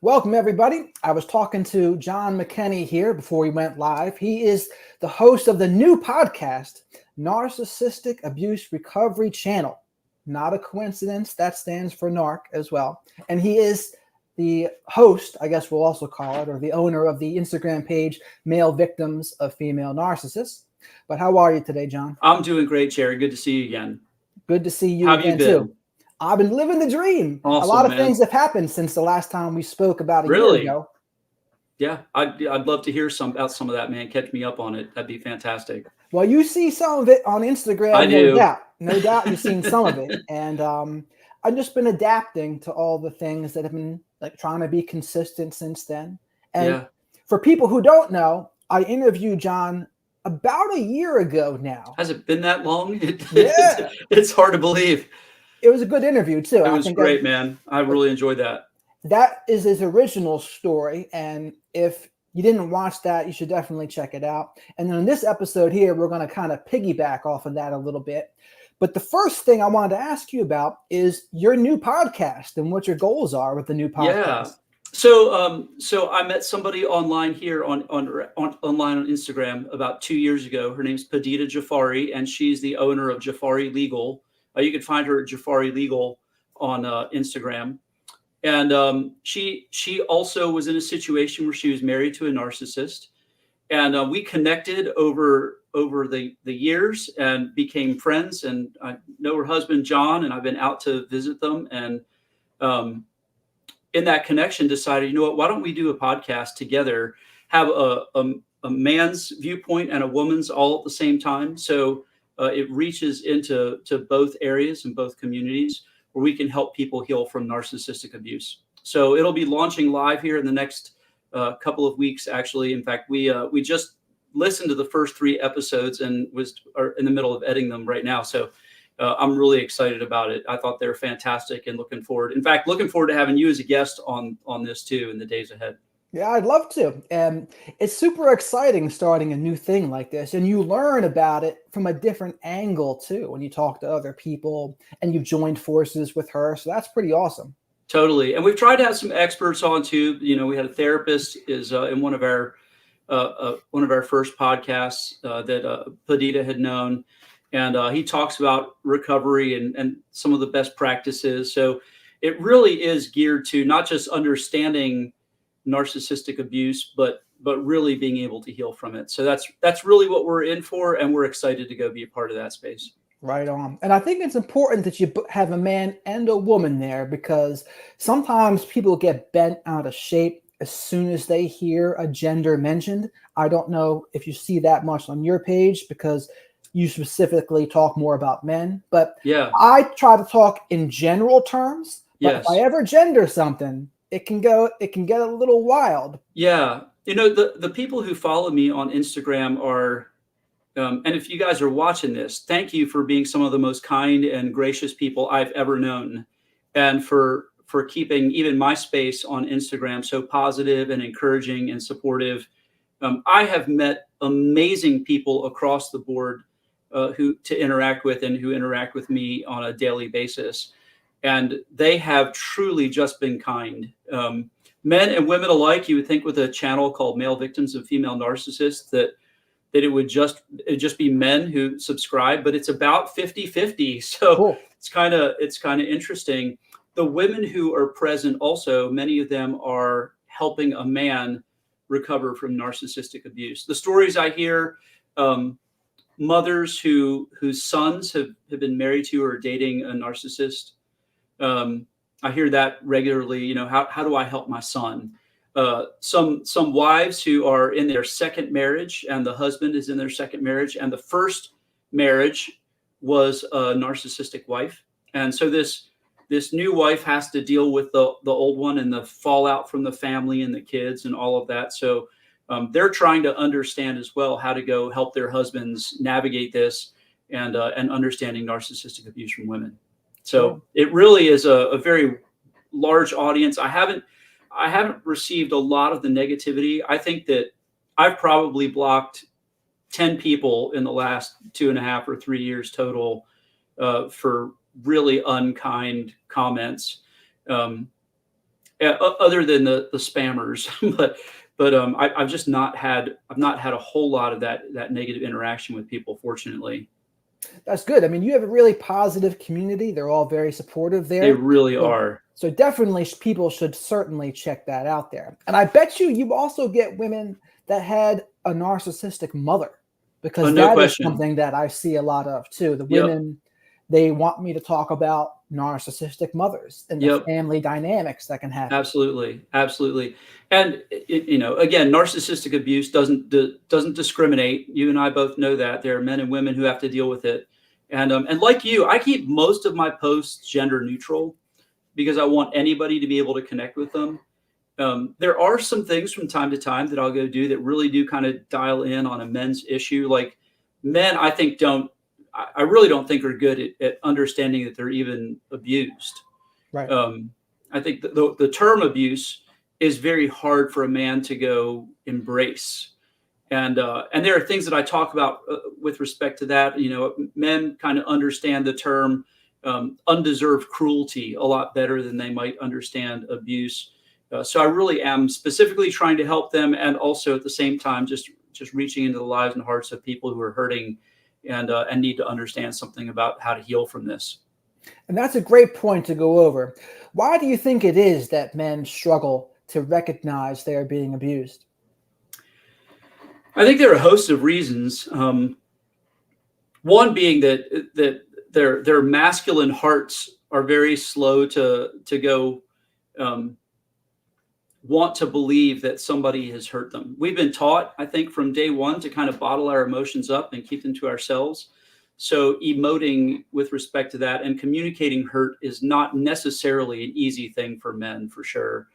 Welcome, everybody. I was talking to John McKenney here before we went live. He is the host of the new podcast, Narcissistic Abuse Recovery Channel. Not a coincidence. That stands for NARC as well. And he is the host, I guess we'll also call it, or the owner of the Instagram page, Male Victims of Female Narcissists. But how are you today, John? I'm doing great, Jerry. Good to see you again. Good to see you How again, have you been? too. I've been living the dream. Awesome, a lot of man. things have happened since the last time we spoke about a Really? year ago. Yeah, I'd love to hear about some of that, man. Catch me up on it. That'd be fantastic. Well, you see some of it on Instagram, I do. No doubt you've seen some of it. And I've just been adapting to all the things that have been like trying to be consistent since then. And for people who don't know, I interviewed John about a year ago now. Has it been that long? Yeah. It's hard to believe. It was a good interview, too. It was great, man. I really enjoyed that. That is his original story. And if you didn't watch that, you should definitely check it out. And then in this episode here, we're going to kind of piggyback off of that a little bit. But the first thing I wanted to ask you about is your new podcast and what your goals are with the new podcast. Yeah. So I met somebody online here online on Instagram about 2 years ago. Her name's Padita Jafari, and she's the owner of Jafari Legal. You can find her at Jafari Legal on Instagram. And she also was in a situation where she was married to a narcissist. And we connected over the years and became friends. And I know her husband, John, and I've been out to visit them. And in that connection, decided, you know what, why don't we do a podcast together, have a man's viewpoint and a woman's all at the same time. So it reaches into both areas and both communities where we can help people heal from narcissistic abuse. So it'll be launching live here in the next couple of weeks. Actually, in fact, we just listened to the first 3 episodes and are in the middle of editing them right now. So I'm really excited about it. I thought they were fantastic and looking forward to having you as a guest on this too in the days ahead. Yeah, I'd love to. And it's super exciting starting a new thing like this. And you learn about it from a different angle, too, when you talk to other people and you've joined forces with her. So that's pretty awesome. Totally. And we've tried to have some experts on, too. You know, we had a therapist is in one of our first podcasts that Padita had known. And he talks about recovery and some of the best practices. So it really is geared to not just understanding narcissistic abuse, but really being able to heal from it. So that's really what we're in for, and we're excited to go be a part of that space. Right on. And I think it's important that you have a man and a woman there, because sometimes people get bent out of shape as soon as they hear a gender mentioned. I don't know if you see that much on your page because you specifically talk more about men, but I try to talk in general terms. But if I ever gender something, it can get a little wild. Yeah. You know, the people who follow me on Instagram are, and if you guys are watching this, thank you for being some of the most kind and gracious people I've ever known. And for keeping even my space on Instagram so positive and encouraging and supportive. I have met amazing people across the board who interact with me on a daily basis. And they have truly just been kind. Men and women alike, you would think with a channel called Male Victims of Female Narcissists that it would just be men who subscribe, but it's about 50-50. So cool. It's kind of interesting. The women who are present also, many of them are helping a man recover from narcissistic abuse. The stories I hear, mothers whose sons have been married to or dating a narcissist. I hear that regularly. You know, how do I help my son? Some wives who are in their second marriage and the husband is in their second marriage, and the first marriage was a narcissistic wife, and so this new wife has to deal with the old one and the fallout from the family and the kids and all of that. So they're trying to understand as well how to go help their husbands navigate this and understanding narcissistic abuse from women. So it really is a very large audience. I haven't received a lot of the negativity. I think that I've probably blocked 10 people in the last 2.5 or 3 years total for really unkind comments. And other than the spammers, but I've just not had a whole lot of that negative interaction with people, fortunately. That's good. I mean, you have a really positive community. They're all very supportive there. They really So, are. so definitely people should certainly check that out there. And I bet you also get women that had a narcissistic mother, because No that is question. something that I see a lot of too. The Yep. women, they want me to talk about narcissistic mothers and the Yep. family dynamics that can happen. Absolutely, absolutely. And again, narcissistic abuse doesn't discriminate. You and I both know that there are men and women who have to deal with it. And like you, I keep most of my posts gender neutral because I want anybody to be able to connect with them. There are some things from time to time that I'll go do that really do kind of dial in on a men's issue. Like men, I really don't think are good at understanding that they're even abused. Right. I think the term abuse is very hard for a man to go embrace. And there are things that I talk about with respect to that. Men kind of understand the term undeserved cruelty a lot better than they might understand abuse. So I really am specifically trying to help them, and also at the same time just reaching into the lives and hearts of people who are hurting and need to understand something about how to heal from this. And that's a great point to go over. Why do you think it is that men struggle to recognize they are being abused? I think there are a host of reasons. One being that their masculine hearts are very slow to go want to believe that somebody has hurt them. We've been taught, I think, from day one to kind of bottle our emotions up and keep them to ourselves. So emoting with respect to that and communicating hurt is not necessarily an easy thing for men, for sure.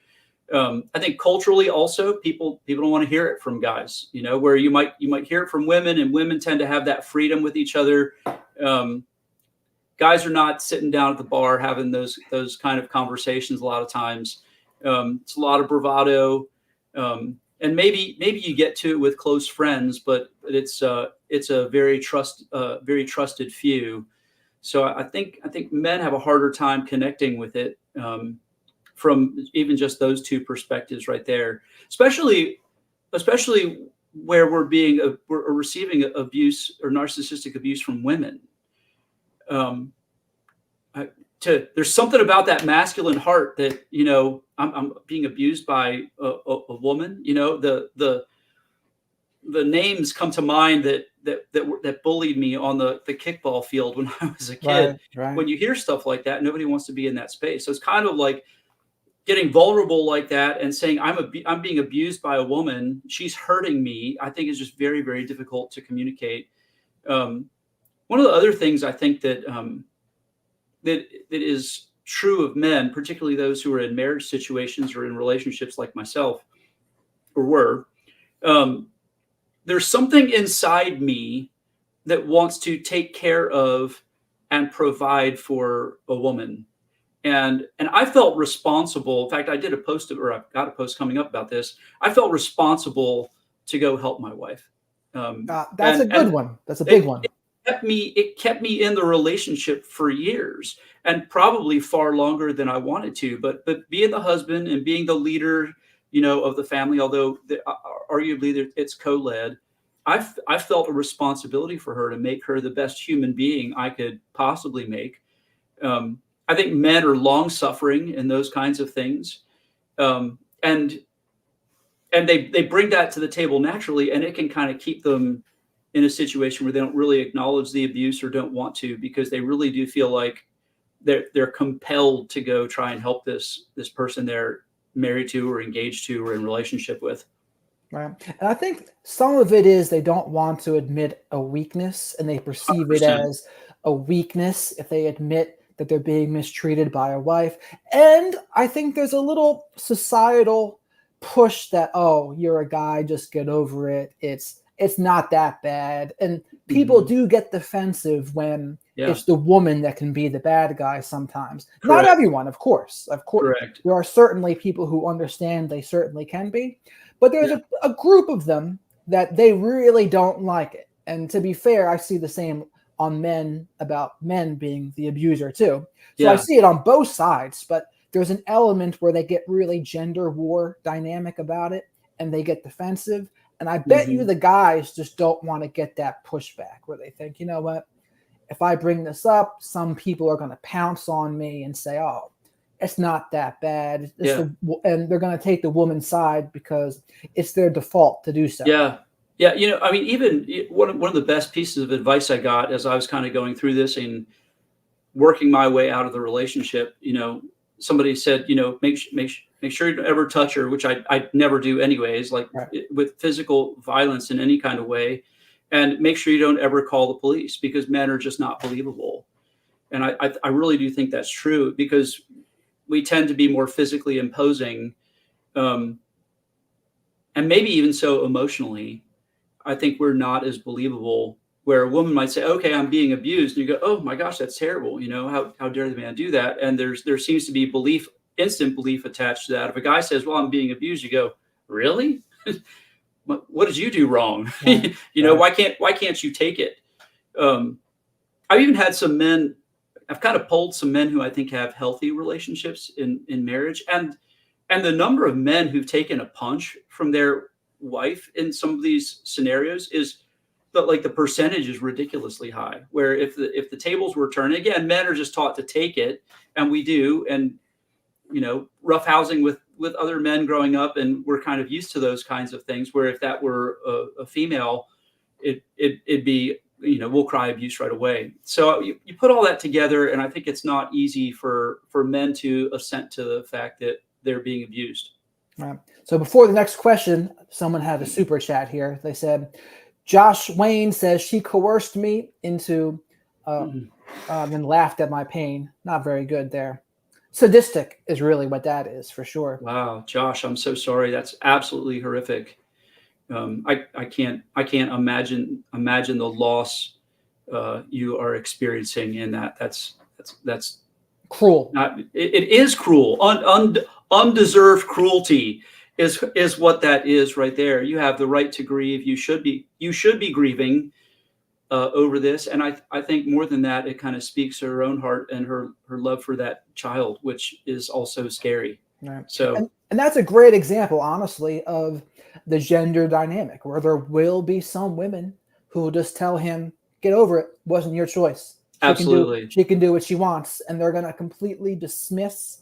I think culturally also people don't want to hear it from guys, where you might hear it from women, and women tend to have that freedom with each other. Guys are not sitting down at the bar having those kind of conversations a lot of times. It's a lot of bravado, and maybe you get to it with close friends, but it's a very trusted few. So I think men have a harder time connecting with it, from even just those two perspectives right there, especially where we're receiving abuse or narcissistic abuse from women. There's something about that masculine heart that, I'm being abused by a woman. The names come to mind that bullied me on the kickball field when I was a kid. Right. When you hear stuff like that, nobody wants to be in that space. So it's kind of like getting vulnerable like that and saying I'm being abused by a woman. She's hurting me. I think is just very, very difficult to communicate. One of the other things I think that is true of men, particularly those who are in marriage situations or in relationships like myself or were, there's something inside me that wants to take care of and provide for a woman. And I felt responsible. In fact, I did a post, or I've got a post coming up about this. I felt responsible to go help my wife. That's a good one. That's a big one. It kept me in the relationship for years, and probably far longer than I wanted to. But being the husband and being the leader, of the family, although arguably it's co-led, I felt a responsibility for her to make her the best human being I could possibly make. I think men are long suffering in those kinds of things, and they bring that to the table naturally, and it can kind of keep them in a situation where they don't really acknowledge the abuse or don't want to, because they really do feel like they're compelled to go try and help this person they're married to or engaged to or in relationship with. Right. And I think some of it is they don't want to admit a weakness, and they perceive 100%. it as a weakness if they admit that they're being mistreated by a wife. And I think there's a little societal push that, oh, you're a guy, just get over it. It's not that bad. And people do get defensive when it's the woman that can be the bad guy sometimes. Correct. Not everyone, of course. Correct. There are certainly people who understand they certainly can be. But there's a group of them that they really don't like it. And to be fair, I see the same on men about men being the abuser too. So I see it on both sides, but there's an element where they get really gender war dynamic about it and they get defensive. And I bet you the guys just don't want to get that pushback where they think, you know what, if I bring this up, some people are going to pounce on me and say, oh, it's not that bad. And they're going to take the woman's side because it's their default to do so. Yeah. Yeah. You know, I mean, even one of the best pieces of advice I got as I was kind of going through this and working my way out of the relationship, you know, somebody said, you know, make sure you don't ever touch her, which I never do anyways, like with physical violence in any kind of way. And make sure you don't ever call the police because men are just not believable. And I really do think that's true because we tend to be more physically imposing, and maybe even so emotionally. I think we're not as believable, where a woman might say, okay, I'm being abused. And you go, oh my gosh, that's terrible. You know, how dare the man do that? And there seems to be instant belief attached to that. If a guy says, well, I'm being abused, you go, really? What did you do wrong? You know, why can't you take it? I've even had some men, I've kind of polled some men who I think have healthy relationships in marriage. And the number of men who've taken a punch from their wife in some of these scenarios is like the percentage is ridiculously high, where if the tables were turned again, men are just taught to take it, and we do. And, you know, roughhousing with other men growing up, and we're kind of used to those kinds of things, where if that were a female, it'd be, you know, we'll cry abuse right away. So you put all that together, and I think it's not easy for men to assent to the fact that they're being abused. Right. So before the next question, someone had a super chat here. They said, Josh Wayne says she coerced me into, then laughed at my pain. Not very good there. Sadistic is really what that is, for sure. Wow, Josh, I'm so sorry. That's absolutely horrific. I can't imagine the loss you are experiencing in that. That's cruel. It is cruel. Undeserved cruelty is what that is right there. You have the right to grieve. You should be grieving over this. And I think more than that, it kind of speaks to her own heart and her love for that child, which is also scary. Right. So, and that's a great example, honestly, of the gender dynamic, where there will be some women who will just tell him, get over it. Wasn't your choice. Absolutely. She can do what she wants. And they're going to completely dismiss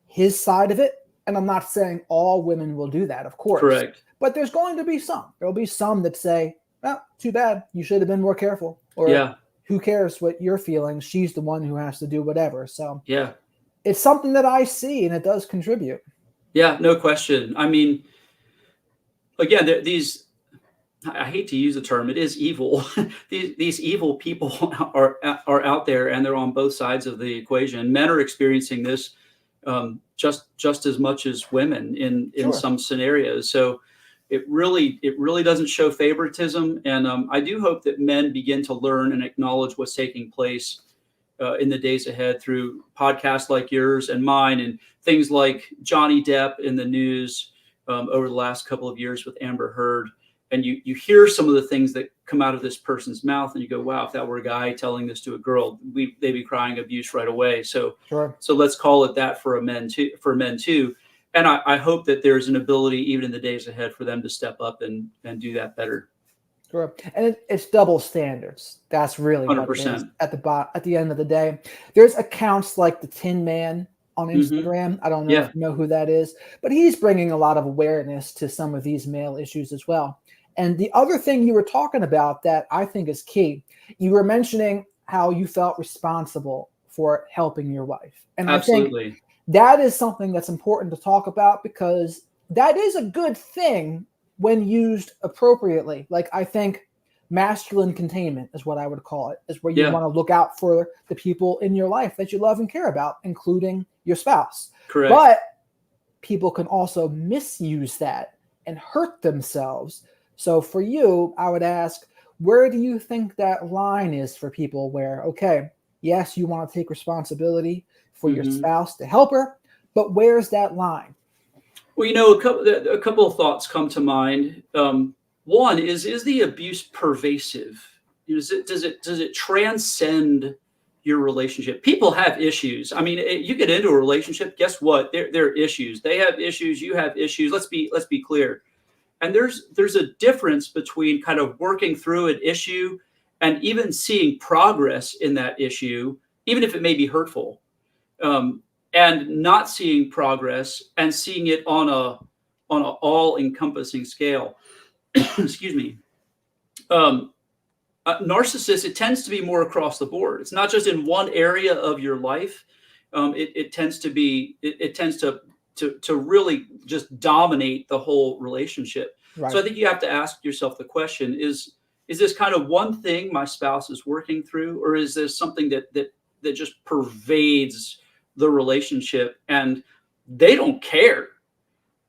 his side of it. And I'm not saying all women will do that, of course. Correct. But there's going to be some. There'll be some that say, well, too bad. You should have been more careful. Or who cares what you're feeling? She's the one who has to do whatever. So it's something that I see, and it does contribute. Yeah, no question. I mean, again, I hate to use the term, it is evil. these evil people are out there, and they're on both sides of the equation. Men are experiencing this just as much as women in some scenarios. So it really doesn't show favoritism. And I do hope that men begin to learn and acknowledge what's taking place in the days ahead through podcasts like yours and mine, and things like Johnny Depp in the news over the last couple of years with Amber Heard. And you hear some of the things that come out of this person's mouth, and you go, wow, if that were a guy telling this to a girl, they'd be crying abuse right away. So let's call it that for men too. And I hope that there's an ability, even in the days ahead, for them to step up and do that better. Sure. And it's double standards. That's really 100%. What it is at the end of the day. There's accounts like the Tin Man on Instagram. I don't know if you know who that is, but he's bringing a lot of awareness to some of these male issues as well. And the other thing you were talking about that I think is key, you were mentioning how you felt responsible for helping your wife. And absolutely. I think that is something that's important to talk about, because that is a good thing when used appropriately. Like, I think masculine containment is what I would call it, is where you want to look out for the people in your life that you love and care about, including your spouse. Correct. But people can also misuse that and hurt themselves. So for you, I would ask, where do you think that line is for people where, okay, yes, you want to take responsibility for your spouse to help her, but where's that line? Well, you know, a couple of thoughts come to mind. One is the abuse pervasive? Does it transcend your relationship. People have issues. I mean, you get into a relationship, guess what? There are issues. They have issues. You have issues. Let's be clear. And there's a difference between kind of working through an issue and even seeing progress in that issue, even if it may be hurtful, and not seeing progress and seeing it on a all-encompassing scale. Excuse me. Narcissists, it tends to be more across the board. It's not just in one area of your life. It tends to really just dominate the whole relationship. Right. So I think you have to ask yourself the question: Is this kind of one thing my spouse is working through, or is this something that just pervades the relationship and they don't care?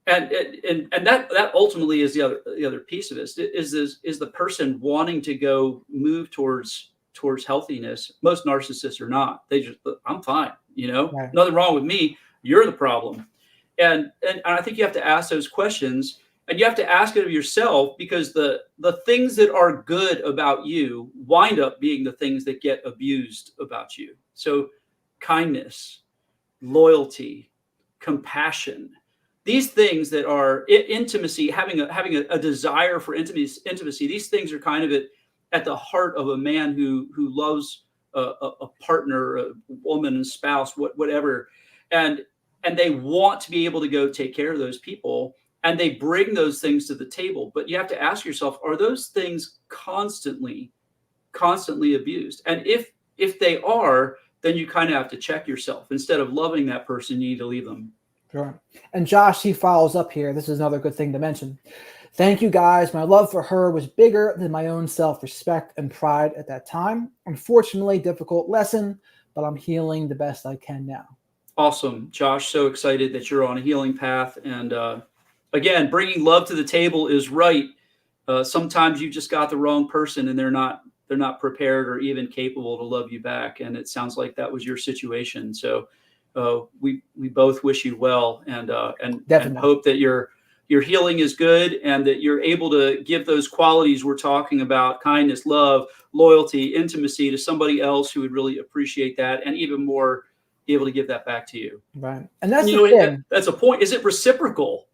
And that ultimately is the other piece of it. Is the person wanting to move towards healthiness? Most narcissists are not. They just, I'm fine, Right. Nothing wrong with me. You're the problem. And I think you have to ask those questions, and you have to ask it of yourself, because the things that are good about you wind up being the things that get abused about you. So kindness, loyalty, compassion, these things that are intimacy, having a desire for intimacy, these things are kind of at the heart of a man who loves a partner, a woman, and spouse, whatever, and they want to be able to go take care of those people, and they bring those things to the table. But you have to ask yourself, are those things constantly abused? And if they are, then you kind of have to check yourself. Instead of loving that person, you need to leave them. Sure. And Josh, he follows up here. This is another good thing to mention. Thank you, guys. My love for her was bigger than my own self-respect and pride at that time. Unfortunately, difficult lesson, but I'm healing the best I can now. Awesome, Josh. So excited that you're on a healing path. And again, bringing love to the table is right. Sometimes you just got the wrong person, and they're not prepared or even capable to love you back. And it sounds like that was your situation. So we both wish you well, and hope that your healing is good, and that you're able to give those qualities we're talking about: kindness, love, loyalty, intimacy, to somebody else who would really appreciate that, and even more, be able to give that back to you. Right. And that's the thing. That's a point. Is it reciprocal?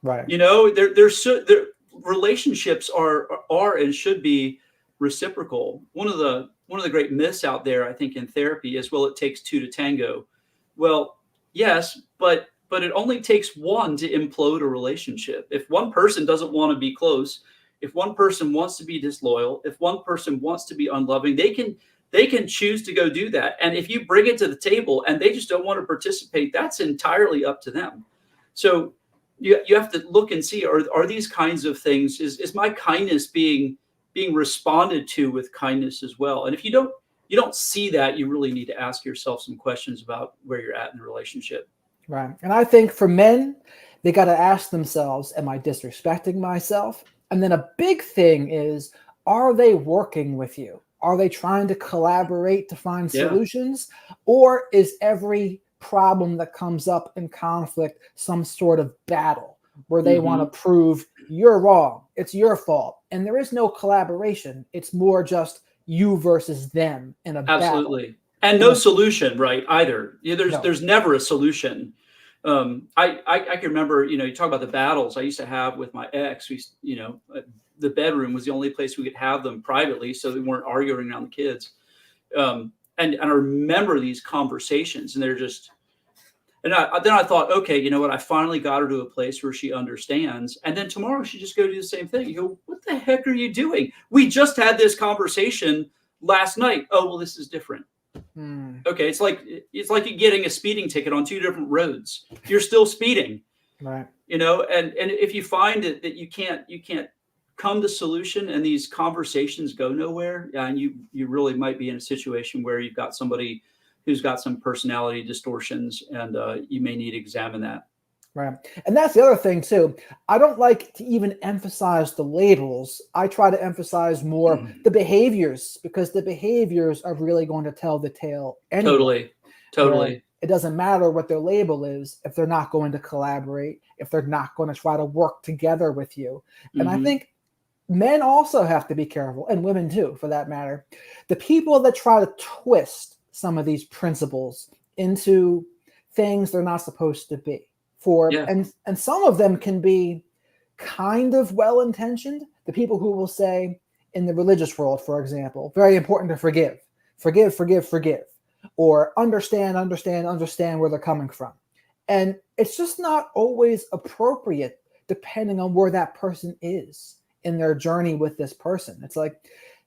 Right. Their relationships are and should be reciprocal. One of the great myths out there, I think, in therapy is, well, it takes two to tango. Well, yes, but it only takes one to implode a relationship. If one person doesn't want to be close, if one person wants to be disloyal, if one person wants to be unloving, they can choose to go do that. And if you bring it to the table and they just don't want to participate, that's entirely up to them. So you have to look and see, are these kinds of things, is my kindness being responded to with kindness as well? And if you don't see that, you really need to ask yourself some questions about where you're at in the relationship. Right. And I think for men, they got to ask themselves, am I disrespecting myself? And then a big thing is, are they working with you? Are they trying to collaborate to find solutions? Or is every problem that comes up in conflict some sort of battle where they want to prove you're wrong, it's your fault, and there is no collaboration? It's more just you versus them in a Absolutely. battle. And no solution, right, either. There's never a solution. I can remember, you talk about the battles I used to have with my ex. The bedroom was the only place we could have them privately, so we weren't arguing around the kids. And I remember these conversations, and they're just, then I thought, okay, you know what? I finally got her to a place where she understands. And then tomorrow she just go do the same thing. You go, what the heck are you doing? We just had this conversation last night. Oh, well, this is different. Okay, it's like you're getting a speeding ticket on two different roads. You're still speeding, right? And if you find that you can't come to solution, and these conversations go nowhere, and you really might be in a situation where you've got somebody who's got some personality distortions, and you may need to examine that. Right. And that's the other thing too. I don't like to even emphasize the labels. I try to emphasize more the behaviors, because the behaviors are really going to tell the tale anyway. Totally. It doesn't matter what their label is if they're not going to collaborate, if they're not going to try to work together with you. And I think men also have to be careful, and women too, for that matter. The people that try to twist some of these principles into things they're not supposed to be. And some of them can be kind of well-intentioned. The people who will say in the religious world, for example, very important to forgive, or understand where they're coming from. And it's just not always appropriate depending on where that person is in their journey with this person. It's like,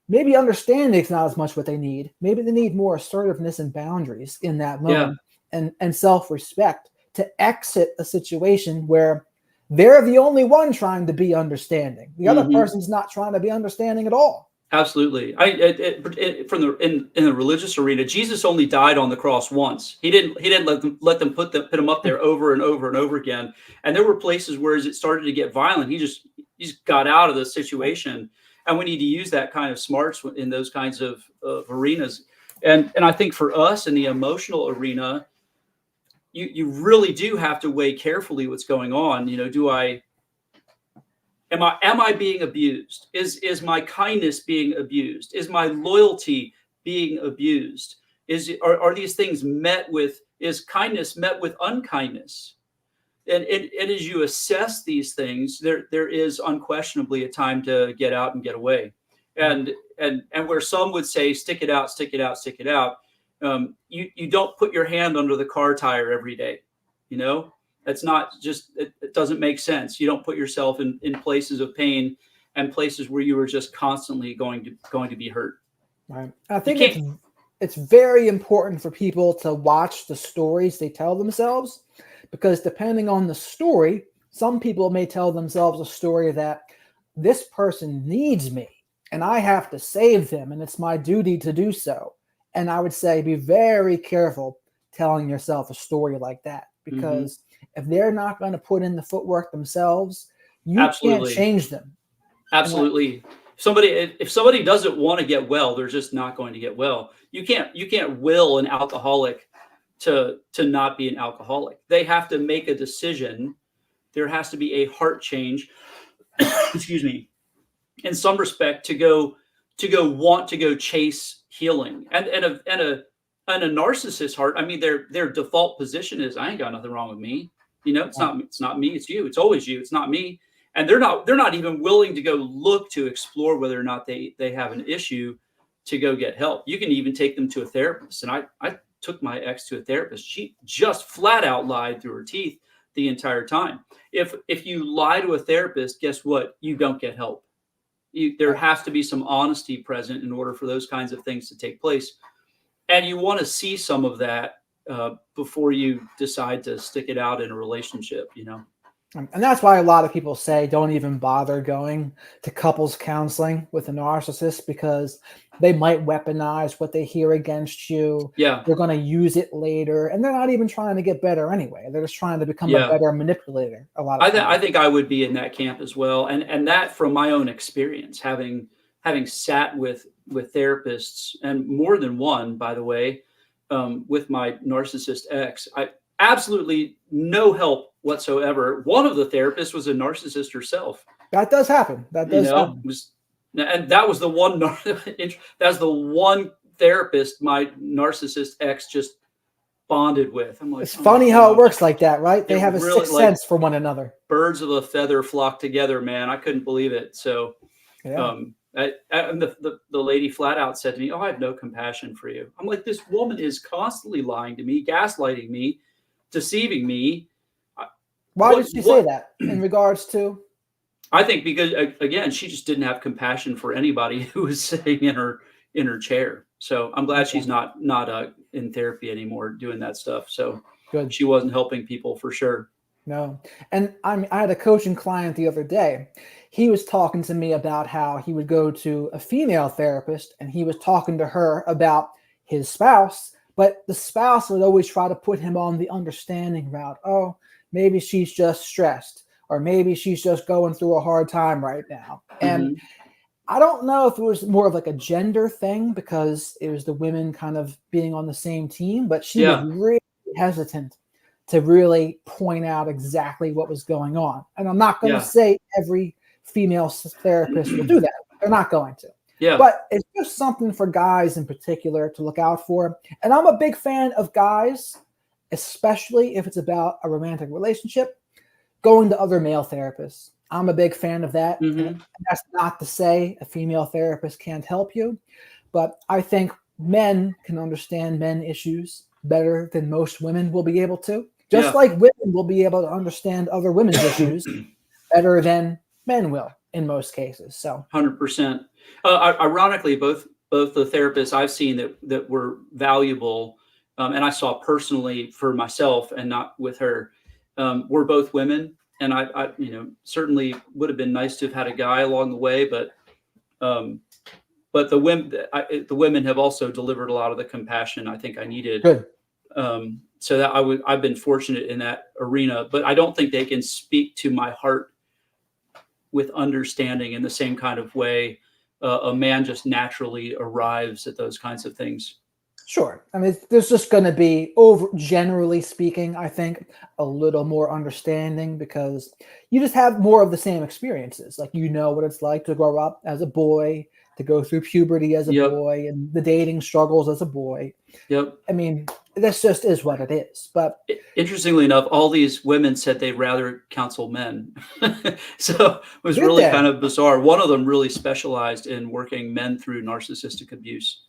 maybe understanding is not as much what they need. Maybe they need more assertiveness and boundaries in that moment, and self-respect to exit a situation where they're the only one trying to be understanding. The other person's not trying to be understanding at all. Absolutely. In the religious arena, Jesus only died on the cross once. He didn't let them put him up there over and over and over again. And there were places where as it started to get violent, he just got out of the situation. And we need to use that kind of smarts in those kinds of arenas. And I think for us in the emotional arena, you really do have to weigh carefully what's going on. Am I being abused? Is my kindness being abused? Is my loyalty being abused? Are these things is kindness met with unkindness? And as you assess these things, there is unquestionably a time to get out and get away. And where some would say, stick it out, stick it out, stick it out. You don't put your hand under the car tire every day. It's not just, it doesn't make sense. You don't put yourself in places of pain and places where you are just constantly going to be hurt. Right. I think it's very important for people to watch the stories they tell themselves, because depending on the story, some people may tell themselves a story that this person needs me and I have to save them and it's my duty to do so. And I would say be very careful telling yourself a story like that, because if they're not going to put in the footwork themselves, you can't change them. Absolutely. If somebody doesn't want to get well, they're just not going to get well. You can't will an alcoholic to not be an alcoholic. They have to make a decision. There has to be a heart change, excuse me, in some respect to go want to go chase healing. And a narcissist heart, I mean, their default position is, I ain't got nothing wrong with me. It's not me, it's you. It's always you. It's not me. And they're not even willing to go look to explore whether or not they have an issue to go get help. You can even take them to a therapist. And I took my ex to a therapist. She just flat out lied through her teeth the entire time. If you lie to a therapist, guess what? You don't get help. There has to be some honesty present in order for those kinds of things to take place. And you want to see some of that before you decide to stick it out in a relationship, And that's why a lot of people say don't even bother going to couples counseling with a narcissist, because they might weaponize what they hear against you. Yeah. They're going to use it later, and they're not even trying to get better anyway. They're just trying to become a better manipulator. A lot of times. I think I would be in that camp as well. And that from my own experience, having sat with therapists, and more than one, by the way, with my narcissist ex, I absolutely no help whatsoever. One of the therapists was a narcissist herself. That does happen. Happen. And that was the one. That's the one therapist my narcissist ex just bonded with. I'm like, it's funny how it works like that, right? They have a sixth sense for one another. Birds of a feather flock together, man. I couldn't believe it. So, and the lady flat out said to me, "Oh, I have no compassion for you." I'm like, this woman is constantly lying to me, gaslighting me, deceiving me. Why did she say that in regards to? I think because, again, she just didn't have compassion for anybody who was sitting in her chair. So I'm glad she's not in therapy anymore doing that stuff. So good. She wasn't helping people for sure. No. And I had a coaching client the other day. He was talking to me about how he would go to a female therapist and he was talking to her about his spouse, but the spouse would always try to put him on the understanding route. Oh, maybe she's just stressed, or maybe she's just going through a hard time right now. And I don't know if it was more of like a gender thing because it was the women kind of being on the same team, but she was really hesitant to really point out exactly what was going on. And I'm not going to say every female therapist will do that. They're not going to. Yeah. But it's just something for guys in particular to look out for. And I'm a big fan of guys, especially if it's about a romantic relationship, going to other male therapists. I'm a big fan of that. Mm-hmm. And that's not to say a female therapist can't help you, but I think men can understand men issues better than most women will be able to. Just like women will be able to understand other women's issues better than men will in most cases. So 100%. Ironically, both the therapists I've seen that were valuable, and I saw personally for myself and not with her, were both women. And I certainly would have been nice to have had a guy along the way, but the women have also delivered a lot of the compassion I think I needed. good. So that I've been fortunate in that arena, but I don't think they can speak to my heart with understanding in the same kind of way a man just naturally arrives at those kinds of things. Sure. I mean, there's just going to be, generally speaking, I think, a little more understanding because you just have more of the same experiences. Like, you know what it's like to grow up as a boy, to go through puberty as a boy, and the dating struggles as a boy. Yep. I mean, this just is what it is. But interestingly enough, all these women said they'd rather counsel men. So it was really kind of bizarre. One of them really specialized in working men through narcissistic abuse.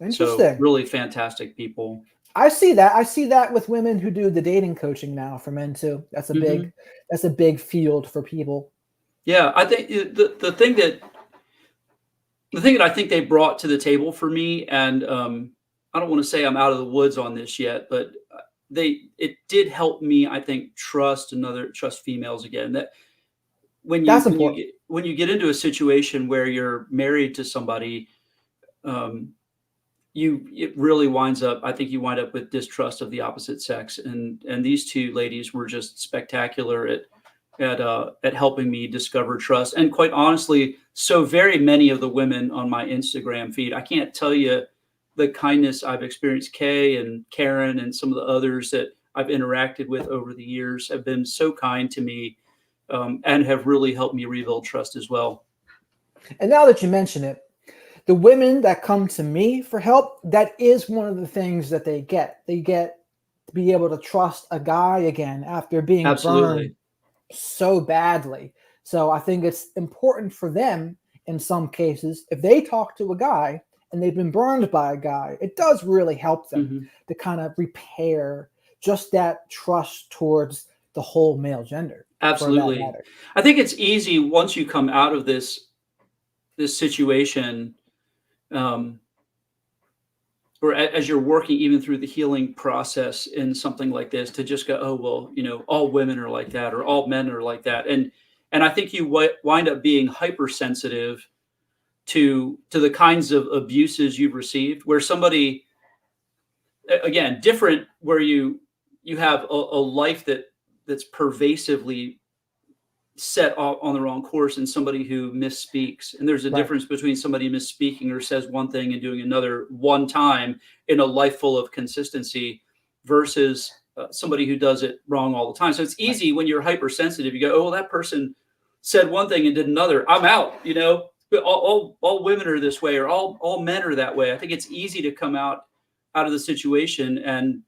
Interesting. So really fantastic people. I see that. I see that with women who do the dating coaching now for men too. That's a big field for people. Yeah, I think the thing that I think they brought to the table for me, and I don't want to say I'm out of the woods on this yet, but it did help me, I think, trust females again. That when you get into a situation where you're married to somebody, it really winds up, I think you wind up with distrust of the opposite sex. And these two ladies were just spectacular at helping me discover trust. And quite honestly, so very many of the women on my Instagram feed, I can't tell you the kindness I've experienced. Kay and Karen and some of the others that I've interacted with over the years have been so kind to me, and have really helped me rebuild trust as well. And now that you mention it, the women that come to me for help, that is one of the things that they get. They get to be able to trust a guy again after being burned so badly. So I think it's important for them in some cases, if they talk to a guy and they've been burned by a guy, it does really help them to kind of repair just that trust towards the whole male gender. Absolutely. I think it's easy once you come out of this situation, or as you're working even through the healing process in something like this, to just go, oh, well, all women are like that, or all men are like that. And I think you wind up being hypersensitive to the kinds of abuses you've received, where somebody, again, different, where you have a life that's pervasively set on the wrong course, and somebody who misspeaks. And there's a difference between somebody misspeaking or says one thing and doing another one time in a life full of consistency versus somebody who does it wrong all the time. So it's easy when you're hypersensitive. You go, oh, well, that person said one thing and did another. I'm out, But all women are this way, or all men are that way. I think it's easy to come out of the situation and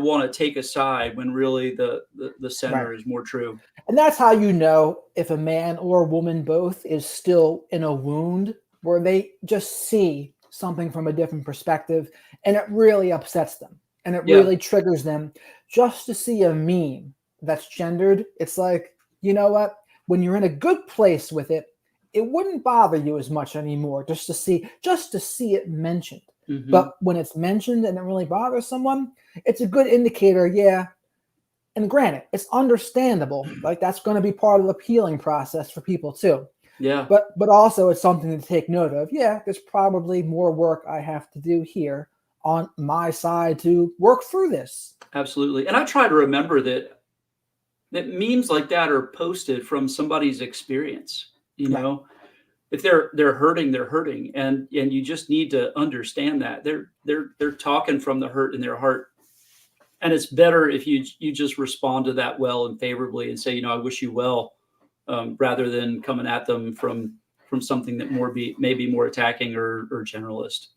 want to take a side when really the center is more true. And that's how you know if a man or a woman both is still in a wound where they just see something from a different perspective and it really upsets them and it really triggers them just to see a meme that's gendered. It's like, you know what? When you're in a good place with it, it wouldn't bother you as much anymore just to see it mentioned. But when it's mentioned and it really bothers someone, it's a good indicator. Yeah. And granted, it's understandable. Like, that's going to be part of the healing process for people too. Yeah. But also it's something to take note of. Yeah, there's probably more work I have to do here on my side to work through this. Absolutely. And I try to remember that memes like that are posted from somebody's experience, If they're hurting, they're hurting. And you just need to understand that they're talking from the hurt in their heart. And it's better if you just respond to that well and favorably and say, I wish you well, rather than coming at them from from something that maybe more attacking or generalist.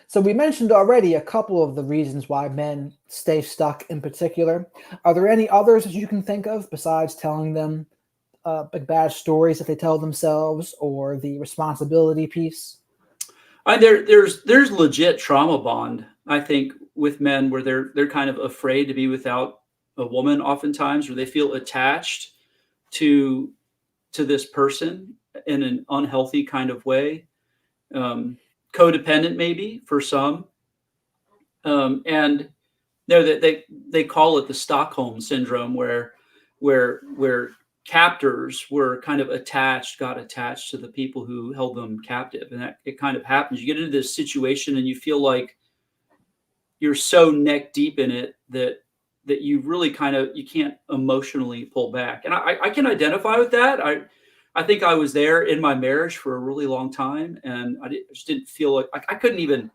So we mentioned already a couple of the reasons why men stay stuck in particular. Are there any others that you can think of besides telling them bad stories that they tell themselves, or the responsibility piece? There's legit trauma bond, I think, with men where they're kind of afraid to be without a woman oftentimes, or they feel attached to this person in an unhealthy kind of way. Codependent maybe for some. And they call it the Stockholm Syndrome, where captors were kind of got attached to the people who held them captive. And that it kind of happens. You get into this situation and you feel like you're so neck deep in it that you really you can't emotionally pull back. And I can identify with that. I think I was there in my marriage for a really long time, and I just didn't feel like I couldn't even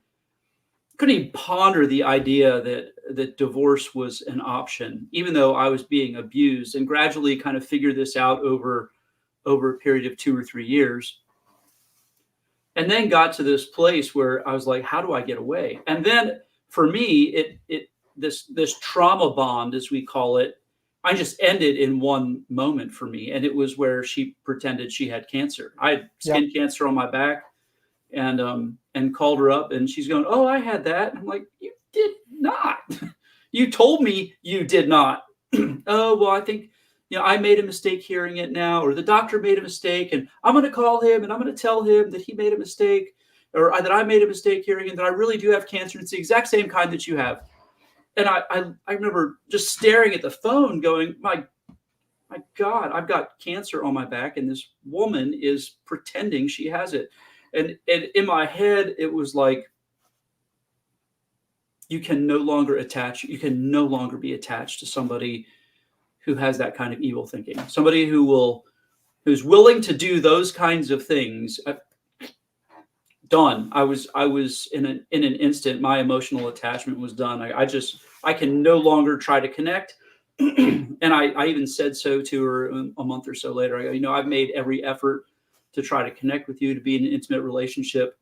ponder the idea that divorce was an option, even though I was being abused, and gradually kind of figured this out over a period of 2 or 3 years. And then got to this place where I was like, how do I get away? And then for me, this trauma bond, as we call it, I just ended in one moment for me. And it was where she pretended she had cancer. I had skin cancer on my back, and called her up, and she's going, "Oh, I had that." And I'm like, "You did not. You told me you did not." "Oh, well, I think, I made a mistake hearing it now, or the doctor made a mistake, and I'm going to call him and I'm going to tell him that he made a mistake, or that I made a mistake hearing it, that I really do have cancer. It's the exact same kind that you have." And I remember just staring at the phone going, my God, I've got cancer on my back, and this woman is pretending she has it. And in my head, it was like, you can no longer be attached to somebody who has that kind of evil thinking, somebody who's willing to do those kinds of things. Done. I was in an instant, my emotional attachment was done. I can no longer try to connect. And I even said so to her a month or so later. I go, I've made every effort to try to connect with you, to be in an intimate relationship.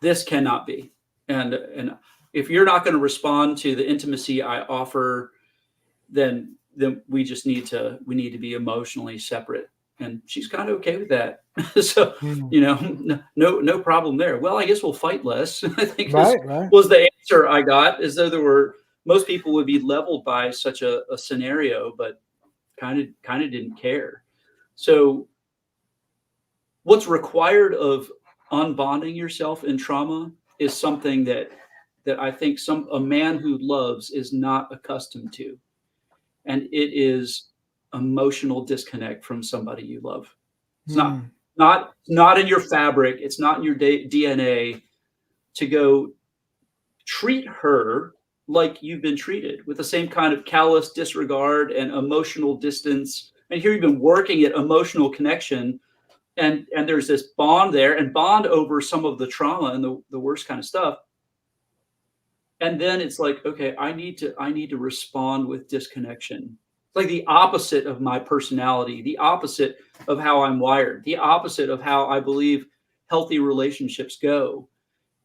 This cannot be. And if you're not going to respond to the intimacy I offer, then we need to be emotionally separate. And she's kind of okay with that. So, no problem there. Well, I guess we'll fight less. I think was the answer I got, as though most people would be leveled by such a scenario, but kind of didn't care. So what's required of unbonding yourself in trauma is something that I think a man who loves is not accustomed to. And it is emotional disconnect from somebody you love. It's not in your fabric. It's not in your DNA to go treat her like you've been treated, with the same kind of callous disregard and emotional distance. And here you've been working at emotional connection, and there's this bond there, and bond over some of the trauma and the worst kind of stuff. And then it's like, okay, I need to respond with disconnection. Like the opposite of my personality, the opposite of how I'm wired, the opposite of how I believe healthy relationships go.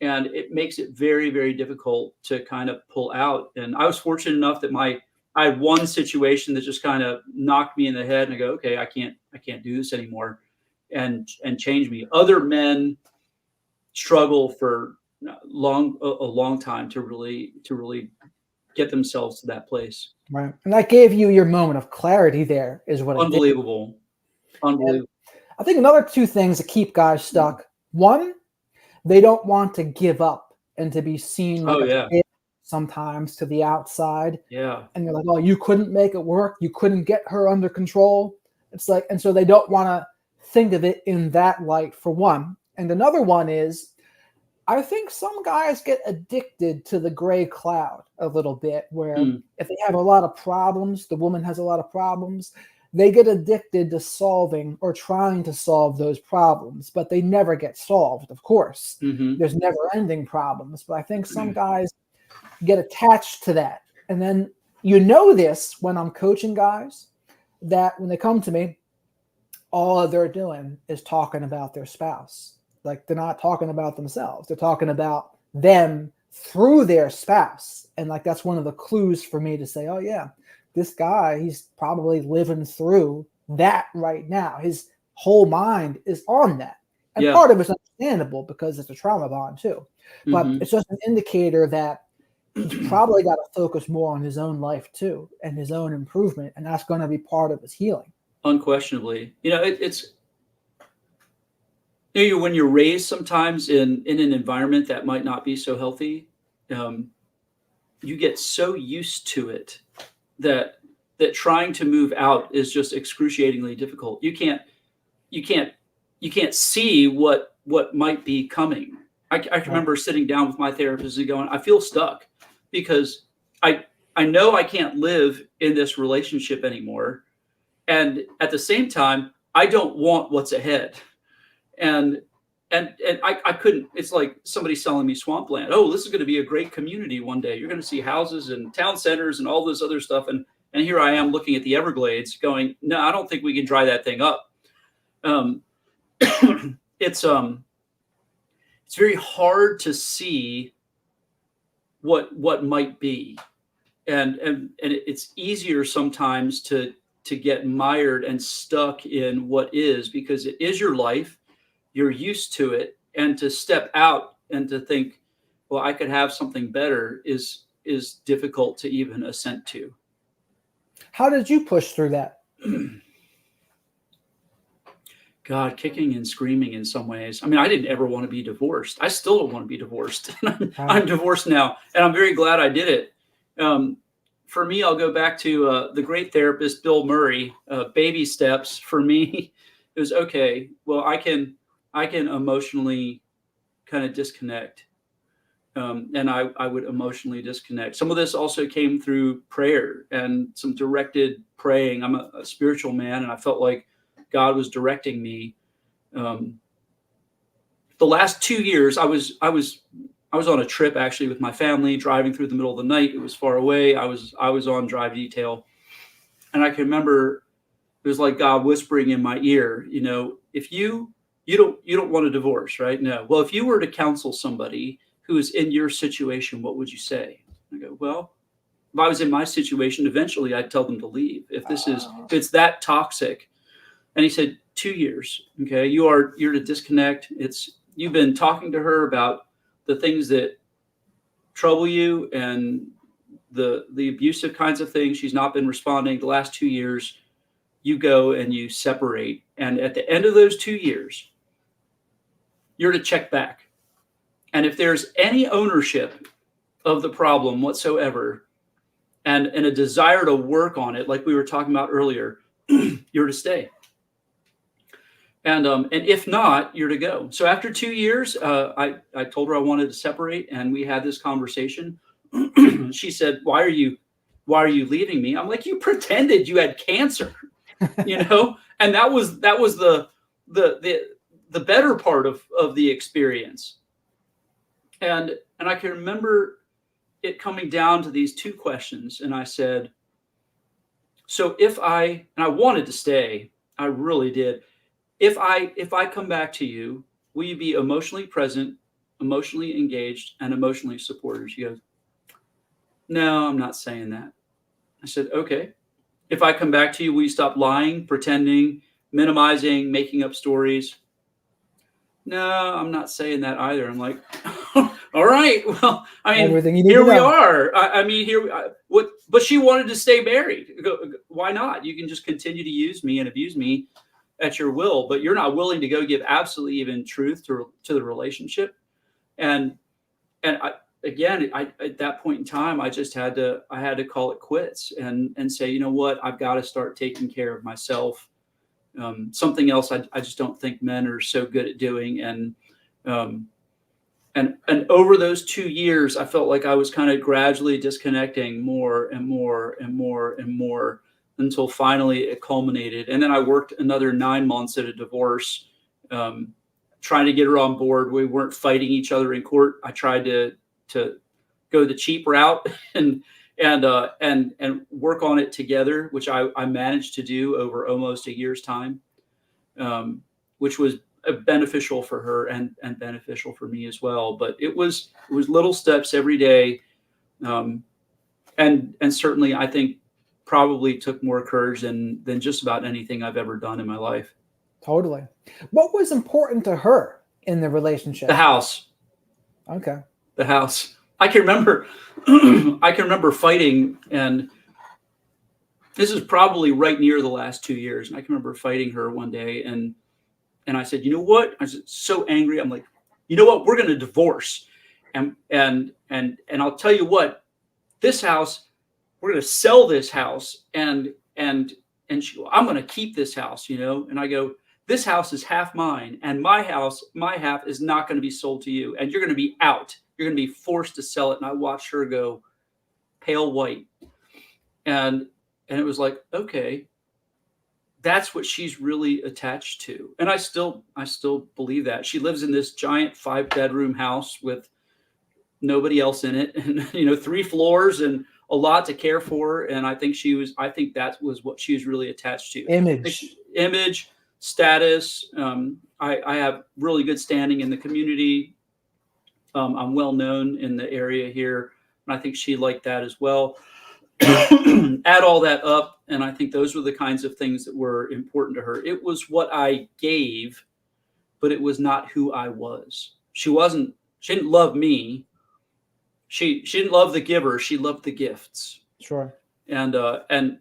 And it makes it very, very difficult to kind of pull out. And I was fortunate enough that I had one situation that just kind of knocked me in the head, and I go, okay, I can't do this anymore, and change me. Other men struggle for a long time to really get themselves to that place. Right. And that gave you your moment of clarity there, is what Unbelievable. Unbelievable. I think another two things that keep guys stuck. One, they don't want to give up and to be seen like a kid sometimes to the outside. Yeah. And they're like, oh, you couldn't make it work. You couldn't get her under control. It's like, and so they don't want to think of it in that light, for one. And another one is, I think some guys get addicted to the gray cloud a little bit, where if they have a lot of problems, the woman has a lot of problems, they get addicted to solving or trying to solve those problems, but they never get solved, of course. There's never ending problems. But I think some guys get attached to that. And then this when I'm coaching guys, that when they come to me, all they're doing is talking about their spouse. Like, they're not talking about themselves. They're talking about them through their spouse. And like, that's one of the clues for me to say, oh yeah, this guy, he's probably living through that right now. His whole mind is on that. And Yeah. part of it's understandable because it's a trauma bond too. But Mhm. it's just an indicator that he's probably got to focus more on his own life too and his own improvement. And that's going to be part of his healing. Unquestionably. It's when you're raised sometimes in an environment that might not be so healthy, you get so used to it that trying to move out is just excruciatingly difficult. You can't see what might be coming. I can remember sitting down with my therapist and going, I feel stuck because I know I can't live in this relationship anymore. And at the same time, I don't want what's ahead. And I couldn't, it's like somebody selling me swampland. Oh, this is going to be a great community one day. You're going to see houses and town centers and all this other stuff. And here I am looking at the Everglades going, no, I don't think we can dry that thing up. It's very hard to see what might be. And it's easier sometimes to get mired and stuck in what is, because it is your life. You're used to it, and to step out and to think, well, I could have something better is difficult to even assent to. How did you push through that? God, kicking and screaming in some ways. I mean, I didn't ever want to be divorced. I still don't want to be divorced. I'm divorced now, and I'm very glad I did it. For me, I'll go back to the great therapist, Bill Murray. Baby steps for me. It was okay. Well, I can emotionally kind of disconnect. And I would emotionally disconnect. Some of this also came through prayer and some directed praying. I'm a spiritual man, and I felt like God was directing me. The last 2 years, I was on a trip actually with my family, driving through the middle of the night. It was far away. I was on drive detail, and I can remember it was like God whispering in my ear, if you don't want a divorce, right? No. Well, if you were to counsel somebody who is in your situation, what would you say? I go, well, if I was in my situation, eventually I'd tell them to leave. If it's that toxic. And he said, 2 years. Okay. You're to disconnect. You've been talking to her about the things that trouble you and the abusive kinds of things. She's not been responding. The last 2 years, you go and you separate. And at the end of those 2 years, you're to check back. And if there's any ownership of the problem whatsoever, and a desire to work on it, like we were talking about earlier, you're to stay. And if not, you're to go. So after 2 years, I told her I wanted to separate, and we had this conversation. She said, "Why are you leaving me?" I'm like, "You pretended you had cancer, And that was the better part of the experience. And I can remember it coming down to these two questions. And I said, so and I wanted to stay, I really did. If I come back to you, will you be emotionally present, emotionally engaged, and emotionally supportive? She goes, no, I'm not saying that. I said, okay. If I come back to you, will you stop lying, pretending, minimizing, making up stories? No, I'm not saying that either. I'm like, all right. Well, I mean, everything you need here to we know. are. But she wanted to stay married. Why not? You can just continue to use me and abuse me at your will, but you're not willing to go give absolutely even truth to the relationship. And again, at that point in time, I just had to call it quits and say, you know what, I've got to start taking care of myself. Something else I just don't think men are so good at doing. And over those 2 years, I felt like I was kind of gradually disconnecting more and more and more and more until finally it culminated. And then I worked another 9 months at a divorce, trying to get her on board. We weren't fighting each other in court. I tried to go the cheap route and work on it together, which I managed to do over almost a year's time. which was beneficial for her and beneficial for me as well. But it was little steps every day. And certainly I think probably took more courage than just about anything I've ever done in my life. Totally. What was important to her in the relationship? The house. Okay. The house. I can remember fighting, and this is probably right near the last 2 years. And I can remember fighting her one day, and I said, you know what? I was so angry. I'm like, you know what? We're going to divorce. And I'll tell you what, this house, we're going to sell this house, and she go, I'm going to keep this house, and I go, this house is half mine, and my half is not going to be sold to you, and you're going to be out. You're going to be forced to sell it. And I watched her go pale white. And it was like, okay, that's what she's really attached to. And I still believe that. She lives in this giant 5-bedroom house with nobody else in it, and 3 floors and a lot to care for. And I think that was what she was really attached to. Image, status. I have really good standing in the community. I'm well known in the area here, and I think she liked that as well. Add all that up, and I think those were the kinds of things that were important to her. It was what I gave, but it was not who I was. She didn't love me. She didn't love the giver. She loved the gifts. Sure. And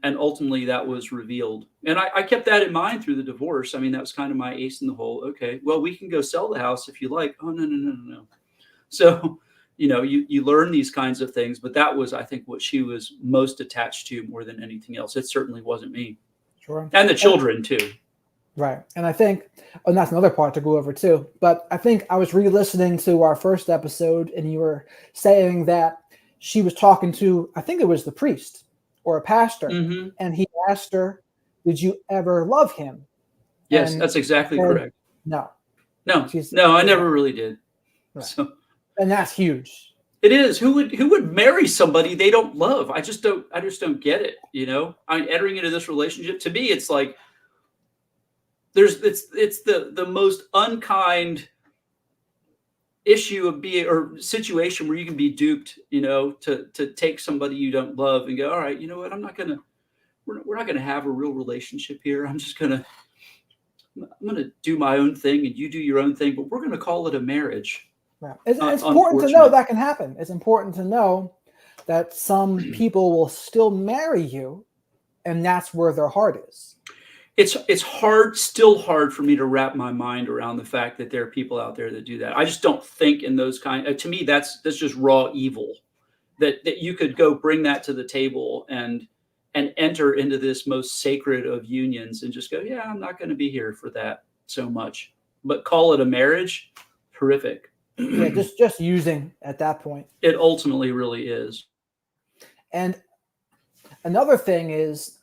ultimately that was revealed. And I kept that in mind through the divorce. I mean, that was kind of my ace in the hole. Okay, well, we can go sell the house if you like. Oh, no. So, you learn these kinds of things, but that was, I think, what she was most attached to more than anything else. It certainly wasn't me. Sure. And the children too. Right. And I think, and that's another part to go over too, but I think I was re-listening to our first episode, and you were saying that she was talking to, I think it was the priest or a pastor, Mm-hmm. and he asked her, did you ever love him? Yes, And that's exactly correct. No, I never really did. Right. So, and that's huge. it is. Who would marry somebody they don't love? I just don't get it. Entering into this relationship, to me, it's like, it's the most unkind issue of or situation where you can be duped, to take somebody you don't love and go, all right, you know what? We're not gonna have a real relationship here. I'm gonna do my own thing and you do your own thing, but we're gonna call it a marriage. Right. It's important to know that can happen. It's important to know that some people will still marry you, and that's where their heart is. It's still hard for me to wrap my mind around the fact that there are people out there that do that. I just don't think in those to me, that's just raw evil, that you could go bring that to the table and enter into this most sacred of unions and just go, yeah, I'm not going to be here for that so much, but call it a marriage. Horrific. Yeah, just using at that point. It ultimately really is. And another thing is,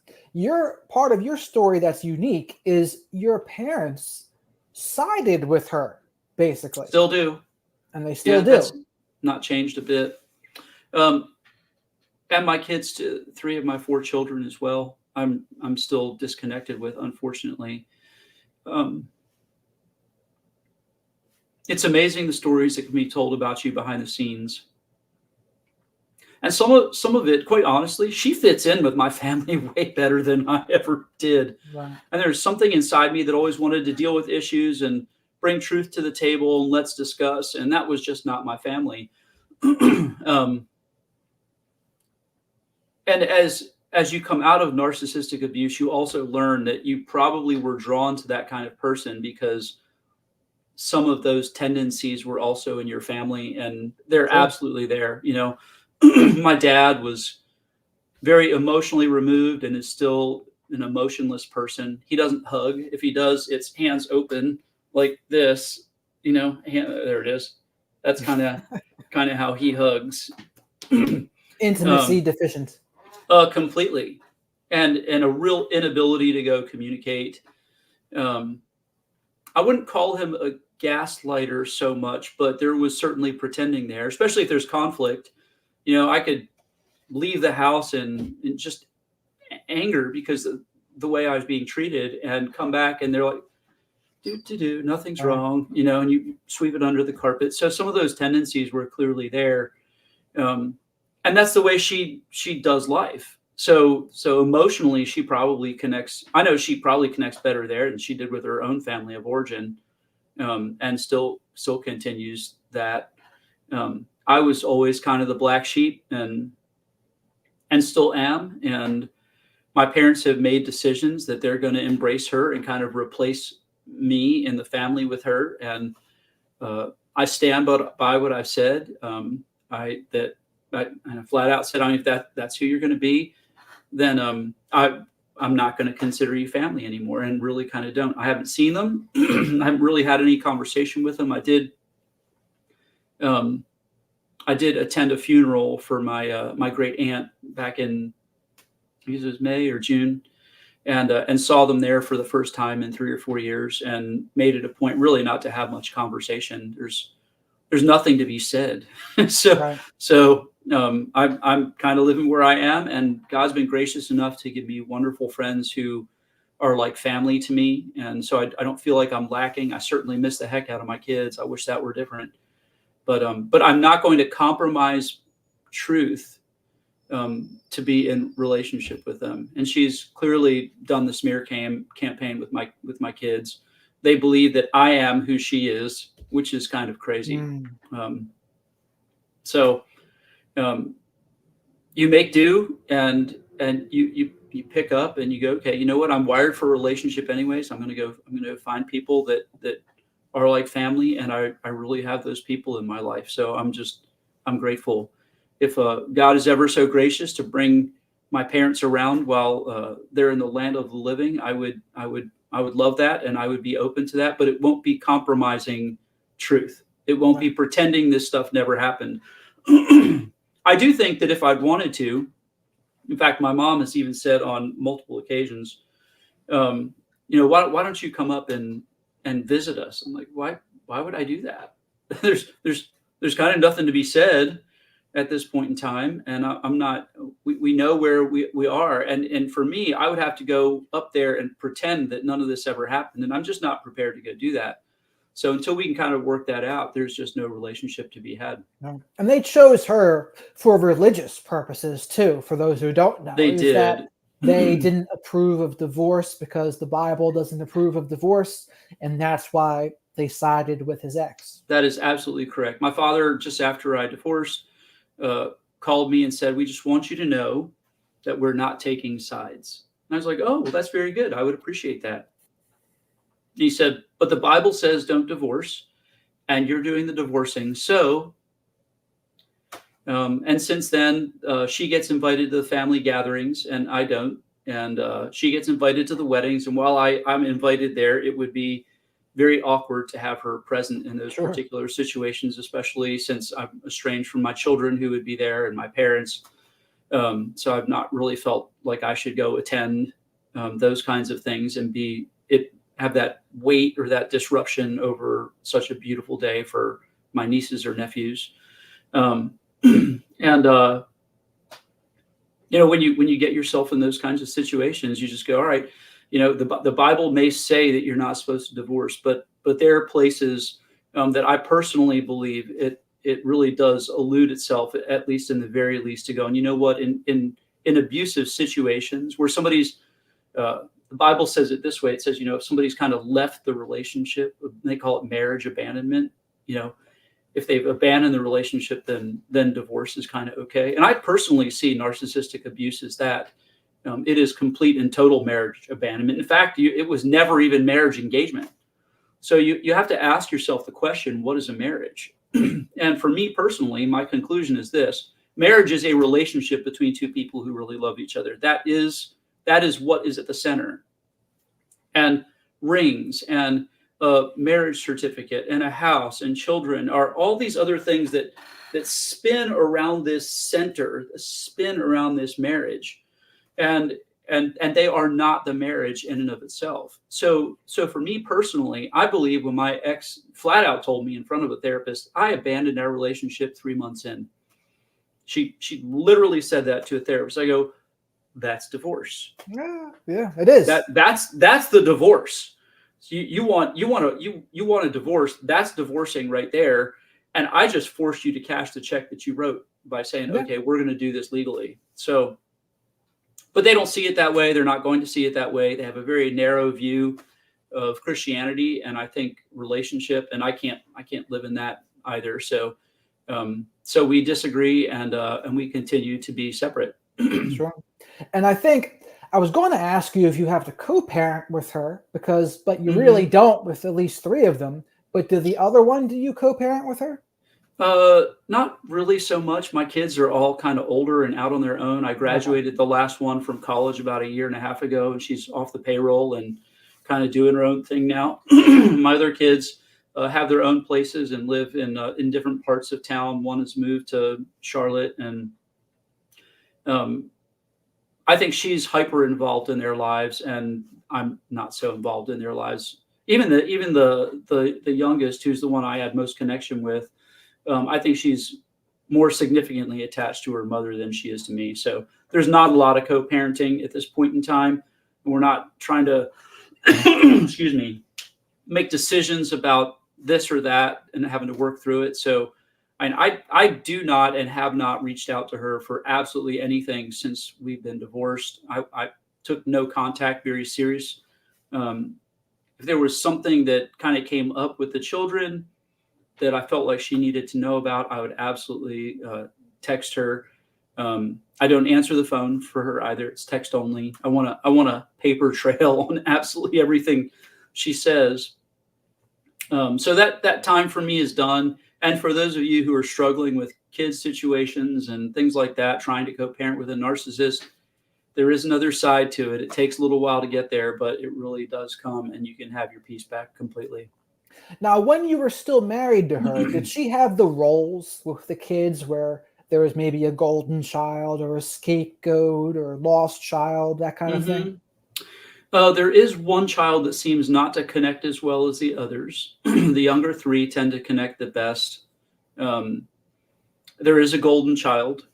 part of your story that's unique is your parents sided with her, basically. Still do. And they still do. That's not changed a bit. And my kids, 3 of my 4 children as well, I'm still disconnected with, unfortunately. It's amazing the stories that can be told about you behind the scenes. And some of it, quite honestly, she fits in with my family way better than I ever did. Right. And there's something inside me that always wanted to deal with issues and bring truth to the table and let's discuss. And that was just not my family. And as you come out of narcissistic abuse, you also learn that you probably were drawn to that kind of person because some of those tendencies were also in your family, and they're absolutely there. My dad was very emotionally removed and is still an emotionless person. He doesn't hug. If he does, it's hands open like this, there it is. That's kind of how he hugs. Intimacy deficient. Completely. And a real inability to go communicate. I wouldn't call him a gaslighter so much, but there was certainly pretending there, especially if there's conflict. I could leave the house in just anger because of the way I was being treated and come back and they're like, nothing's Right. wrong, and you sweep it under the carpet. So some of those tendencies were clearly there. And that's the way she does life. So emotionally, she probably connects. I know she probably connects better there than she did with her own family of origin, and still continues that. I was always kind of the black sheep, and still am. And my parents have made decisions that they're going to embrace her and kind of replace me in the family with her. And I stand by what I've said. I flat out said, if that's who you're going to be, then I'm not going to consider you family anymore, and really kind of don't. I haven't seen them. I haven't really had any conversation with them. I did attend a funeral for my great aunt back in, I guess it was May or June, and saw them there for the first time in 3 or 4 years, and made it a point really not to have much conversation. There's nothing to be said. Right. I'm kind of living where I am, and God's been gracious enough to give me wonderful friends who are like family to me. And so I don't feel like I'm lacking. I certainly miss the heck out of my kids. I wish that were different, but I'm not going to compromise truth to be in relationship with them. And she's clearly done the smear campaign with my kids. They believe that I am who she is, which is kind of crazy. You make do, and you pick up, and you go, okay, you know what? I'm wired for a relationship anyways. I'm going to find people that are like family. And I really have those people in my life. So I'm grateful. If God is ever so gracious to bring my parents around while they're in the land of the living, I would love that, and I would be open to that. But it won't be compromising truth. It won't be pretending this stuff never happened. I do think that if I'd wanted to, in fact, my mom has even said on multiple occasions, why don't you come up and visit us? I'm like, why would I do that? There's kind of nothing to be said at this point in time. And I'm not, we know where we are. And for me, I would have to go up there and pretend that none of this ever happened. And I'm just not prepared to go do that. So until we can kind of work that out, there's just no relationship to be had. And they chose her for religious purposes too. For those who don't know, they did. That they didn't approve of divorce because the Bible doesn't approve of divorce, and that's why they sided with his ex. That is absolutely correct. My father, just after I divorced, called me and said, "We just want you to know that we're not taking sides." And I was like, "Oh, well, that's very good. I would appreciate that." He said, "But the Bible says don't divorce, and you're doing the divorcing. So," and since then, she gets invited to the family gatherings, and I don't. And she gets invited to the weddings. And while I'm invited there, it would be very awkward to have her present in those particular situations, especially since I'm estranged from my children who would be there and my parents. So I've not really felt like I should go attend those kinds of things and have that weight or that disruption over such a beautiful day for my nieces or nephews. And when you get yourself in those kinds of situations, you just go, all right, the Bible may say that you're not supposed to divorce, but there are places that I personally believe it really does elude itself, at least in the very least, to go. And you know what, in abusive situations where somebody's, the Bible says it this way. It says, if somebody's kind of left the relationship, they call it marriage abandonment. If they've abandoned the relationship, then divorce is kind of okay. And I personally see narcissistic abuse as that. It is complete and total marriage abandonment. In fact, it was never even marriage engagement. So you have to ask yourself the question, what is a marriage? And for me personally, my conclusion is this: marriage is a relationship between two people who really love each other. That is what is at the center. And rings and a marriage certificate and a house and children are all these other things that spin around this center, spin around this marriage. And they are not the marriage in and of itself. So for me personally, I believe when my ex flat out told me in front of a therapist, I abandoned our relationship 3 months in. She literally said that to a therapist. I go, that's divorce. Yeah, it is. That's the divorce. You want a divorce. That's divorcing right there. And I just forced you to cash the check that you wrote by saying, Yeah. okay, we're going to do this legally. So, but they don't see it that way. They're not going to see it that way. They have a very narrow view of Christianity, and I think relationship, and I can't live in that either. So, so we disagree, and we continue to be separate. Sure. And I think I was going to ask you if you have to co-parent with her, but you really don't with at least 3 of them. But do you co-parent with her? Not really so much. My kids are all kind of older and out on their own. I graduated the last one from college about a year and a half ago, and she's off the payroll and kind of doing her own thing now. My other kids have their own places and live in different parts of town. One has moved to Charlotte, and I think she's hyper involved in their lives, and I'm not so involved in their lives. Even the youngest, who's the one I had most connection with, I think she's more significantly attached to her mother than she is to me. So there's not a lot of co-parenting at this point in time. And we're not trying to, excuse me, make decisions about this or that and having to work through it. So I do not and have not reached out to her for absolutely anything since we've been divorced. I took no contact very serious. If there was something that kind of came up with the children that I felt like she needed to know about, I would absolutely text her. I don't answer the phone for her either. It's text only. I want a paper trail on absolutely everything she says. So that time for me is done. And for those of you who are struggling with kids situations and things like that, trying to co-parent with a narcissist, there is another side to it. It takes a little while to get there, but it really does come, and you can have your peace back completely. Now, when you were still married to her, did she have the roles with the kids where there was maybe a golden child or a scapegoat or lost child, that kind of thing? There is one child that seems not to connect as well as the others. The younger 3 tend to connect the best. There is a golden child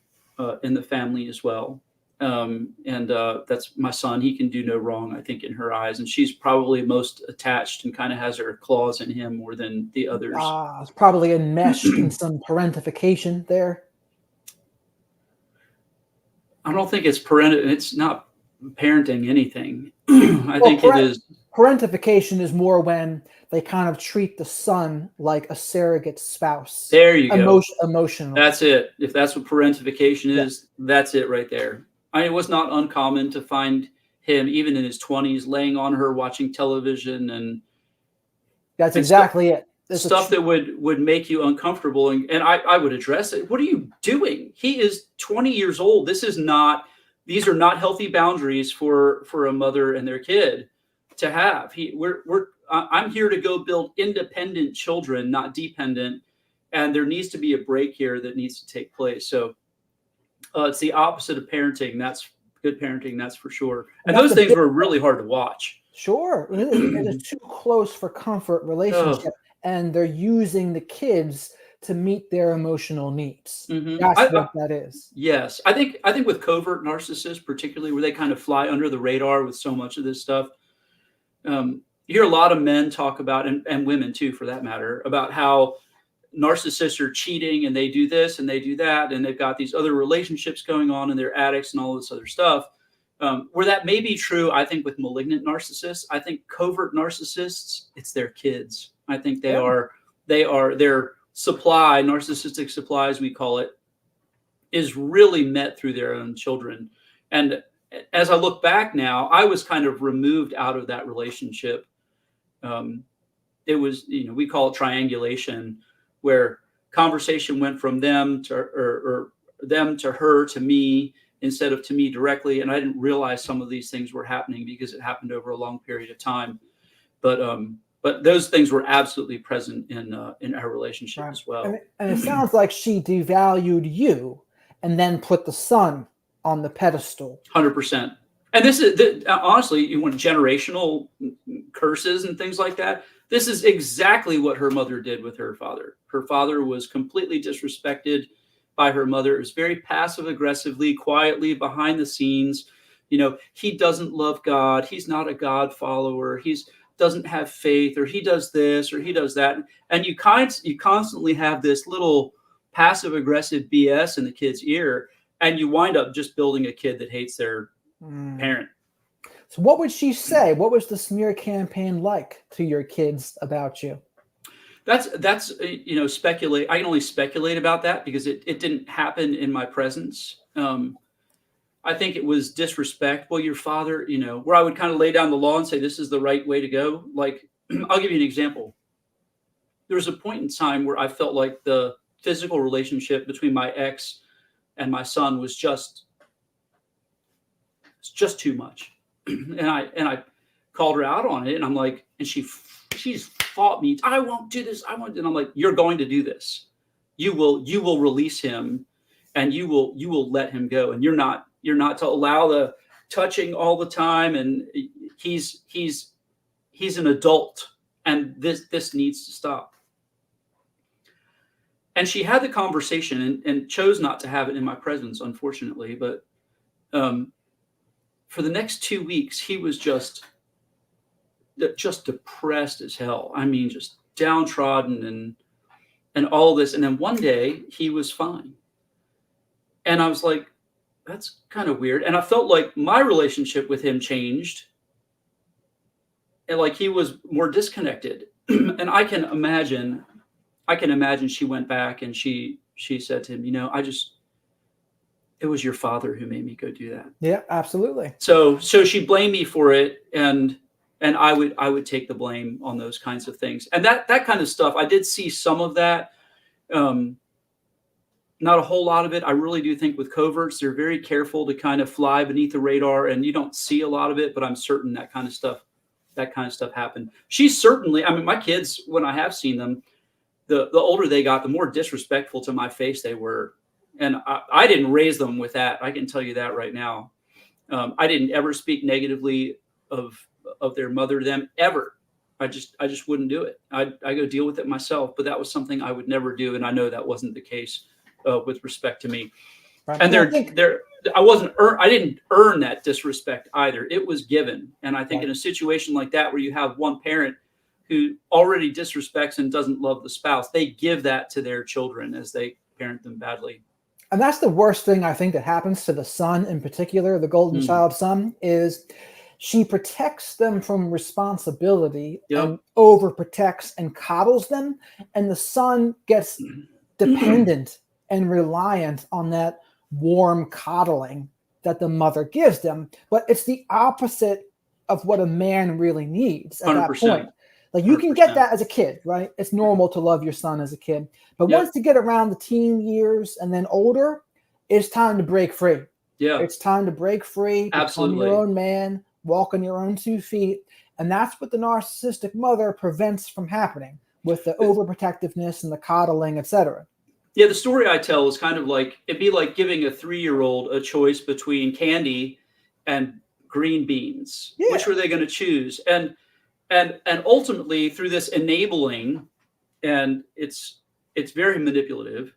in the family as well. That's my son. He can do no wrong, I think, in her eyes. And she's probably most attached and kind of has her claws in him more than the others. It's probably enmeshed in some parentification there. I don't think it's not parenting anything. I think it is. Parentification is more when they kind of treat the son like a surrogate spouse. There you go. Emotionally. That's it. If that's what parentification is, that's it right there. It was not uncommon to find him, even in his 20s, laying on her, watching television, and that's exactly it. Stuff that would make you uncomfortable, and I would address it. What are you doing? He is 20 years old. These are not healthy boundaries for a mother and their kid to have. I'm here to go build independent children, not dependent, and there needs to be a break here that needs to take place. So it's the opposite of parenting. That's good parenting, that's for sure. And those things were really hard to watch. Sure. It's too close for comfort relationship, and they're using the kids to meet their emotional needs. That's what that is. Yes. I think with covert narcissists, particularly where they kind of fly under the radar with so much of this stuff, you hear a lot of men talk about, and women too, for that matter, about how narcissists are cheating and they do this and they do that, and they've got these other relationships going on and they're addicts and all this other stuff. Where that may be true, I think with malignant narcissists, I think covert narcissists, it's their kids. I think their supply, narcissistic supply, as we call it, is really met through their own children. And as I look back now, I was kind of removed out of that relationship. It was, we call it triangulation, where conversation went from them to or them to her to me instead of to me directly. And I didn't realize some of these things were happening because it happened over a long period of time. But those things were absolutely present in our relationship as well. And it sounds like she devalued you and then put the son on the pedestal. 100%. And this is honestly, you want generational curses and things like that. This is exactly what her mother did with her father. Her father was completely disrespected by her mother. It was very passive aggressively, quietly behind the scenes. He doesn't love God. He's not a God follower. He's doesn't have faith, or he does this, or he does that. And you constantly have this little passive aggressive BS in the kid's ear, and you wind up just building a kid that hates their parent. So what would she say? What was the smear campaign like to your kids about you? That's speculate. I can only speculate about that because it didn't happen in my presence. I think it was disrespect. Well, your father, where I would kind of lay down the law and say, this is the right way to go. Like, I'll give you an example. There was a point in time where I felt like the physical relationship between my ex and my son was just too much. And I called her out on it, and I'm like, and she's fought me. I won't do this. And I'm like, you're going to do this. You will release him, and you will let him go. And you're not to allow the touching all the time. And he's an adult, and this needs to stop. And she had the conversation and chose not to have it in my presence, unfortunately. But for the next 2 weeks, he was just depressed as hell. I mean, just downtrodden and all this. And then one day he was fine. And I was like, that's kind of weird. And I felt like my relationship with him changed. And like he was more disconnected. And I can imagine she went back and she said to him, it was your father who made me go do that. Yeah, absolutely. So she blamed me for it, and I would take the blame on those kinds of things. And that kind of stuff, I did see some of that. Not a whole lot of it. I really do think with coverts, they're very careful to kind of fly beneath the radar, and you don't see a lot of it, but I'm certain that kind of stuff happened. She's certainly, I mean, my kids, when I have seen them, the older they got, the more disrespectful to my face they were. And I didn't raise them with that. I can tell you that right now. I didn't ever speak negatively of their mother to them, ever. I just wouldn't do it. I go deal with it myself, but that was something I would never do. And I know that wasn't the case with respect to me. Right. And I didn't earn that disrespect either. It was given. And I think in a situation like that, where you have one parent who already disrespects and doesn't love the spouse, they give that to their children as they parent them badly. And that's the worst thing I think that happens to the son in particular, the golden child son, is she protects them from responsibility and overprotects and coddles them. And the son gets dependent and reliant on that warm coddling that the mother gives them. But it's the opposite of what a man really needs at 100%. That point. Like you can get that as a kid, right? It's normal to love your son as a kid. But once you get around the teen years and then older, it's time to break free. Yeah. It's time to break free, become your own man, walk on your own 2 feet. And that's what the narcissistic mother prevents from happening with the overprotectiveness and the coddling, etc. Yeah, the story I tell is kind of like, it'd be like giving a 3-year-old a choice between candy and green beans. Yeah. Which are they going to choose? And ultimately, through this enabling, and it's very manipulative,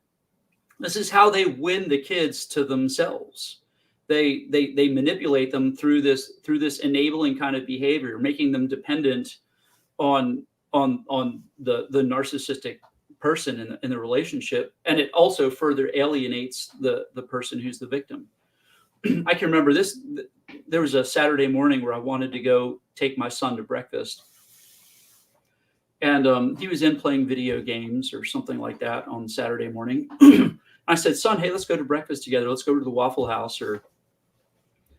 this is how they win the kids to themselves. They manipulate them through this enabling kind of behavior, making them dependent on the narcissistic person in the relationship, and it also further alienates the person who's the victim. I can remember this. There was a Saturday morning where I wanted to go take my son to breakfast. And he was in playing video games or something like that on Saturday morning. I said, son, hey, let's go to breakfast together. Let's go to the Waffle House or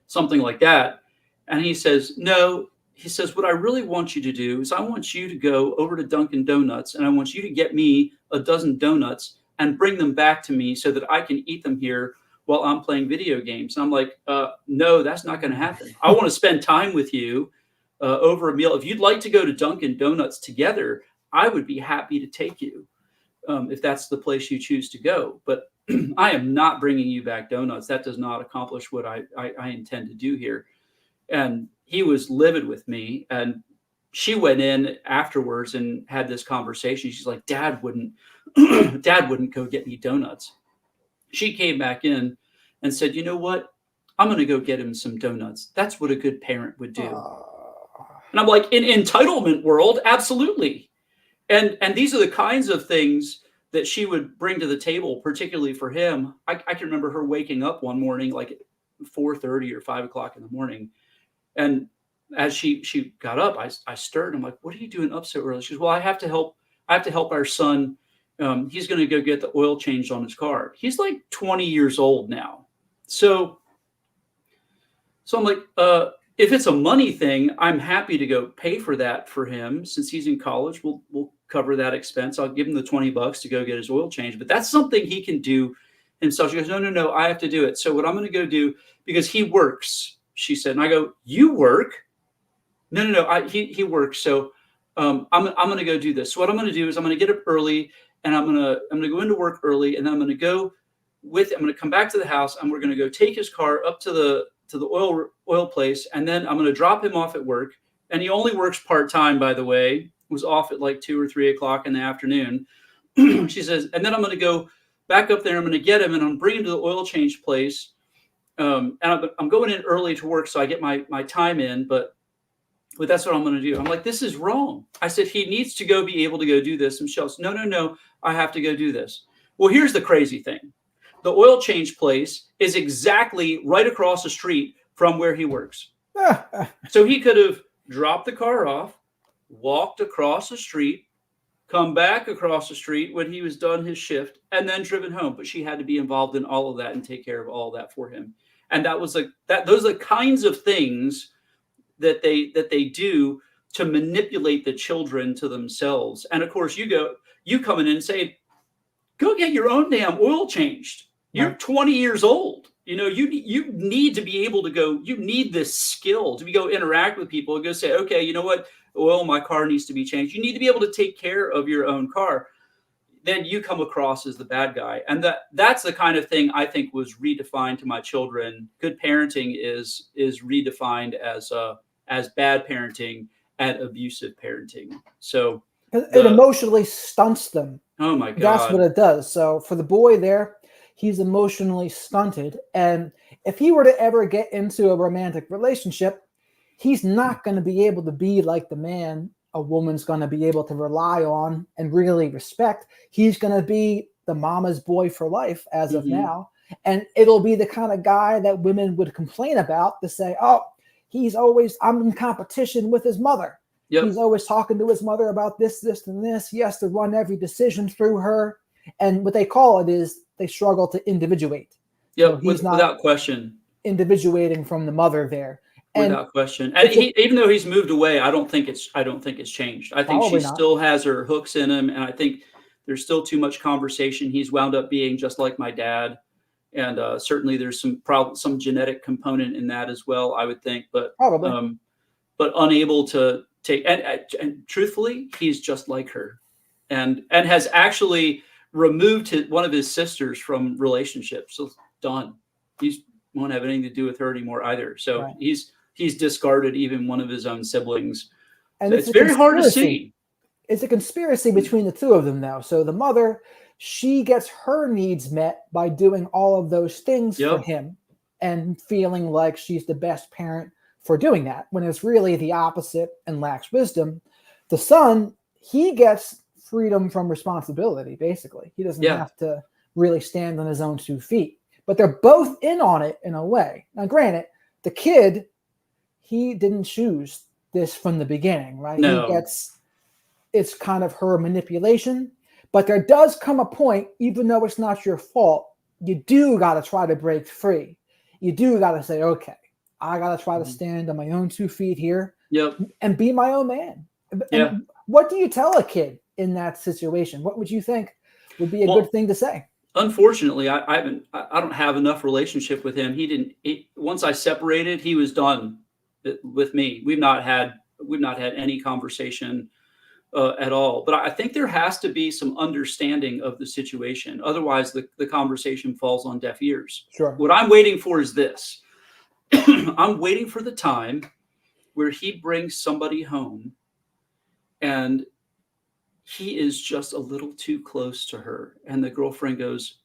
something like that. And he says, no. He says, what I really want you to do is I want you to go over to Dunkin' Donuts, and I want you to get me a dozen donuts and bring them back to me so that I can eat them here while I'm playing video games. And I'm like, no, that's not going to happen. I want to spend time with you over a meal. If you'd like to go to Dunkin' Donuts together, I would be happy to take you if that's the place you choose to go. But I am not bringing you back donuts. That does not accomplish what I intend to do here. And he was livid with me. And she went in afterwards and had this conversation. She's like, Dad wouldn't go get me donuts. She came back in and said, you know what? I'm going to go get him some donuts. That's what a good parent would do. And I'm like, in entitlement world, absolutely. And these are the kinds of things that she would bring to the table, particularly for him. I can remember her waking up one morning, like at 4:30 or 5 o'clock in the morning. And as she got up, I stirred. I'm like, what are you doing up so early? She goes, well, I have to help our son. He's going to go get the oil changed on his car. He's like 20 years old now. So I'm like, if it's a money thing, I'm happy to go pay for that for him. Since he's in college, we'll cover that expense. I'll give him the $20 to go get his oil changed, but that's something he can do himself. She goes, no, I have to do it. So what I'm going to go do, because he works, she said, and I go, you work? No, he works. So I'm going to go do this. So what I'm going to do is I'm going to get up early, and I'm going to go into work early, and then I'm going to come back to the house, and we're going to go take his car up to the oil place, and then I'm going to drop him off at work. And he only works part-time, by the way. Was off at like 2 or 3 o'clock in the afternoon. She says, and then I'm going to go back up there. I'm going to get him, and I'm bringing him to the oil change place. And I'm going in early to work, so I get my time in. But that's what I'm going to do. I'm like, this is wrong. I said, he needs to go be able to go do this. And Michelle's, no, I have to go do this. Well, here's the crazy thing. The oil change place is exactly right across the street from where he works. So he could have dropped the car off, walked across the street, come back across the street when he was done his shift, and then driven home. But she had to be involved in all of that and take care of all of that for him. And that was those are the kinds of things that they do to manipulate the children to themselves. And of course, you come in and say, go get your own damn oil changed. You're 20 years old. You need to be able to go. You need this skill to go interact with people and go say, okay, you know what? Oil, my car needs to be changed. You need to be able to take care of your own car. Then you come across as the bad guy. And that's the kind of thing I think was redefined to my children. Good parenting is redefined as bad parenting and abusive parenting. So it emotionally stunts them. Oh my God. That's what it does. So for the boy there, he's emotionally stunted. And if he were to ever get into a romantic relationship, he's not going to be able to be like the man a woman's going to be able to rely on and really respect. He's going to be the mama's boy for life as of now. And it'll be the kind of guy that women would complain about to say, oh, I'm in competition with his mother. Yep. He's always talking to his mother about this, and this. He has to run every decision through her. And what they call it is they struggle to individuate. Yeah, so without question. Individuating from the mother there. Without question. And even though he's moved away, I don't think it's changed. I think she still has her hooks in him, and I think there's still too much conversation. He's wound up being just like my dad, and certainly there's some genetic component in that as well, I would think. But probably, but unable to take. And truthfully, he's just like her, and has actually removed one of his sisters from relationships. So done. He won't have anything to do with her anymore either. So he's discarded even one of his own siblings. And so it's very hard to see. It's a conspiracy between the two of them now. So the mother, she gets her needs met by doing all of those things for him and feeling like she's the best parent for doing that, when it's really the opposite and lacks wisdom. The son, he gets freedom from responsibility, basically. He doesn't have to really stand on his own 2 feet. But they're both in on it in a way. Now, granted, the kid, he didn't choose this from the beginning, right? No. It's kind of her manipulation. But there does come a point, even though it's not your fault, you do got to try to break free. You do got to say, okay, I got to try to stand on my own 2 feet here and be my own man. And what do you tell a kid in that situation? What would you think would be a good thing to say? Unfortunately, I don't have enough relationship with him. Once I separated, he was done with me. We've not had any conversation at all. But I think there has to be some understanding of the situation. Otherwise, the conversation falls on deaf ears. Sure. What I'm waiting for is this. I'm waiting for the time where he brings somebody home and he is just a little too close to her. And the girlfriend goes,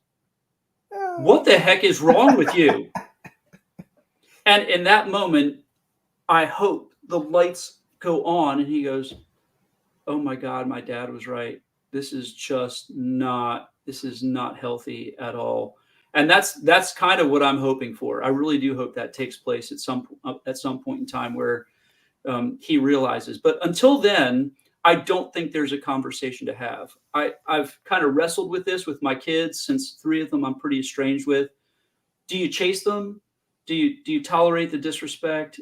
what the heck is wrong with you? And in that moment, I hope the lights go on, and he goes, "Oh my God, my dad was right. This is not healthy at all." And that's kind of what I'm hoping for. I really do hope that takes place at some point in time where he realizes. But until then, I don't think there's a conversation to have. I've kind of wrestled with this with my kids, since 3 of them I'm pretty estranged with. Do you chase them? Do you tolerate the disrespect?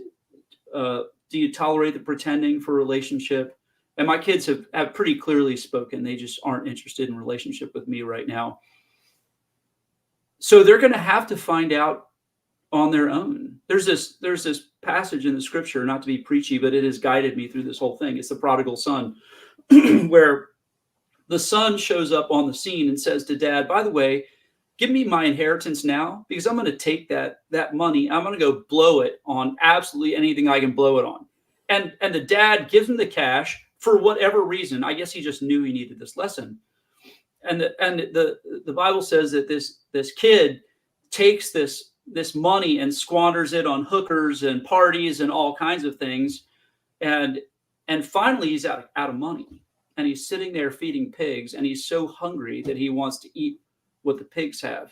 Do you tolerate the pretending for a relationship? And my kids have pretty clearly spoken. They just aren't interested in a relationship with me right now. So they're going to have to find out on their own. There's this passage in the scripture, not to be preachy, but it has guided me through this whole thing. It's the prodigal son, where the son shows up on the scene and says to dad, "By the way, give me my inheritance now, because I'm going to take that money. I'm going to go blow it on absolutely anything I can blow it on." And the dad gives him the cash for whatever reason. I guess he just knew he needed this lesson. And the Bible says that this kid takes this money and squanders it on hookers and parties and all kinds of things. And finally he's out of money, and he's sitting there feeding pigs, and he's so hungry that he wants to eat what the pigs have.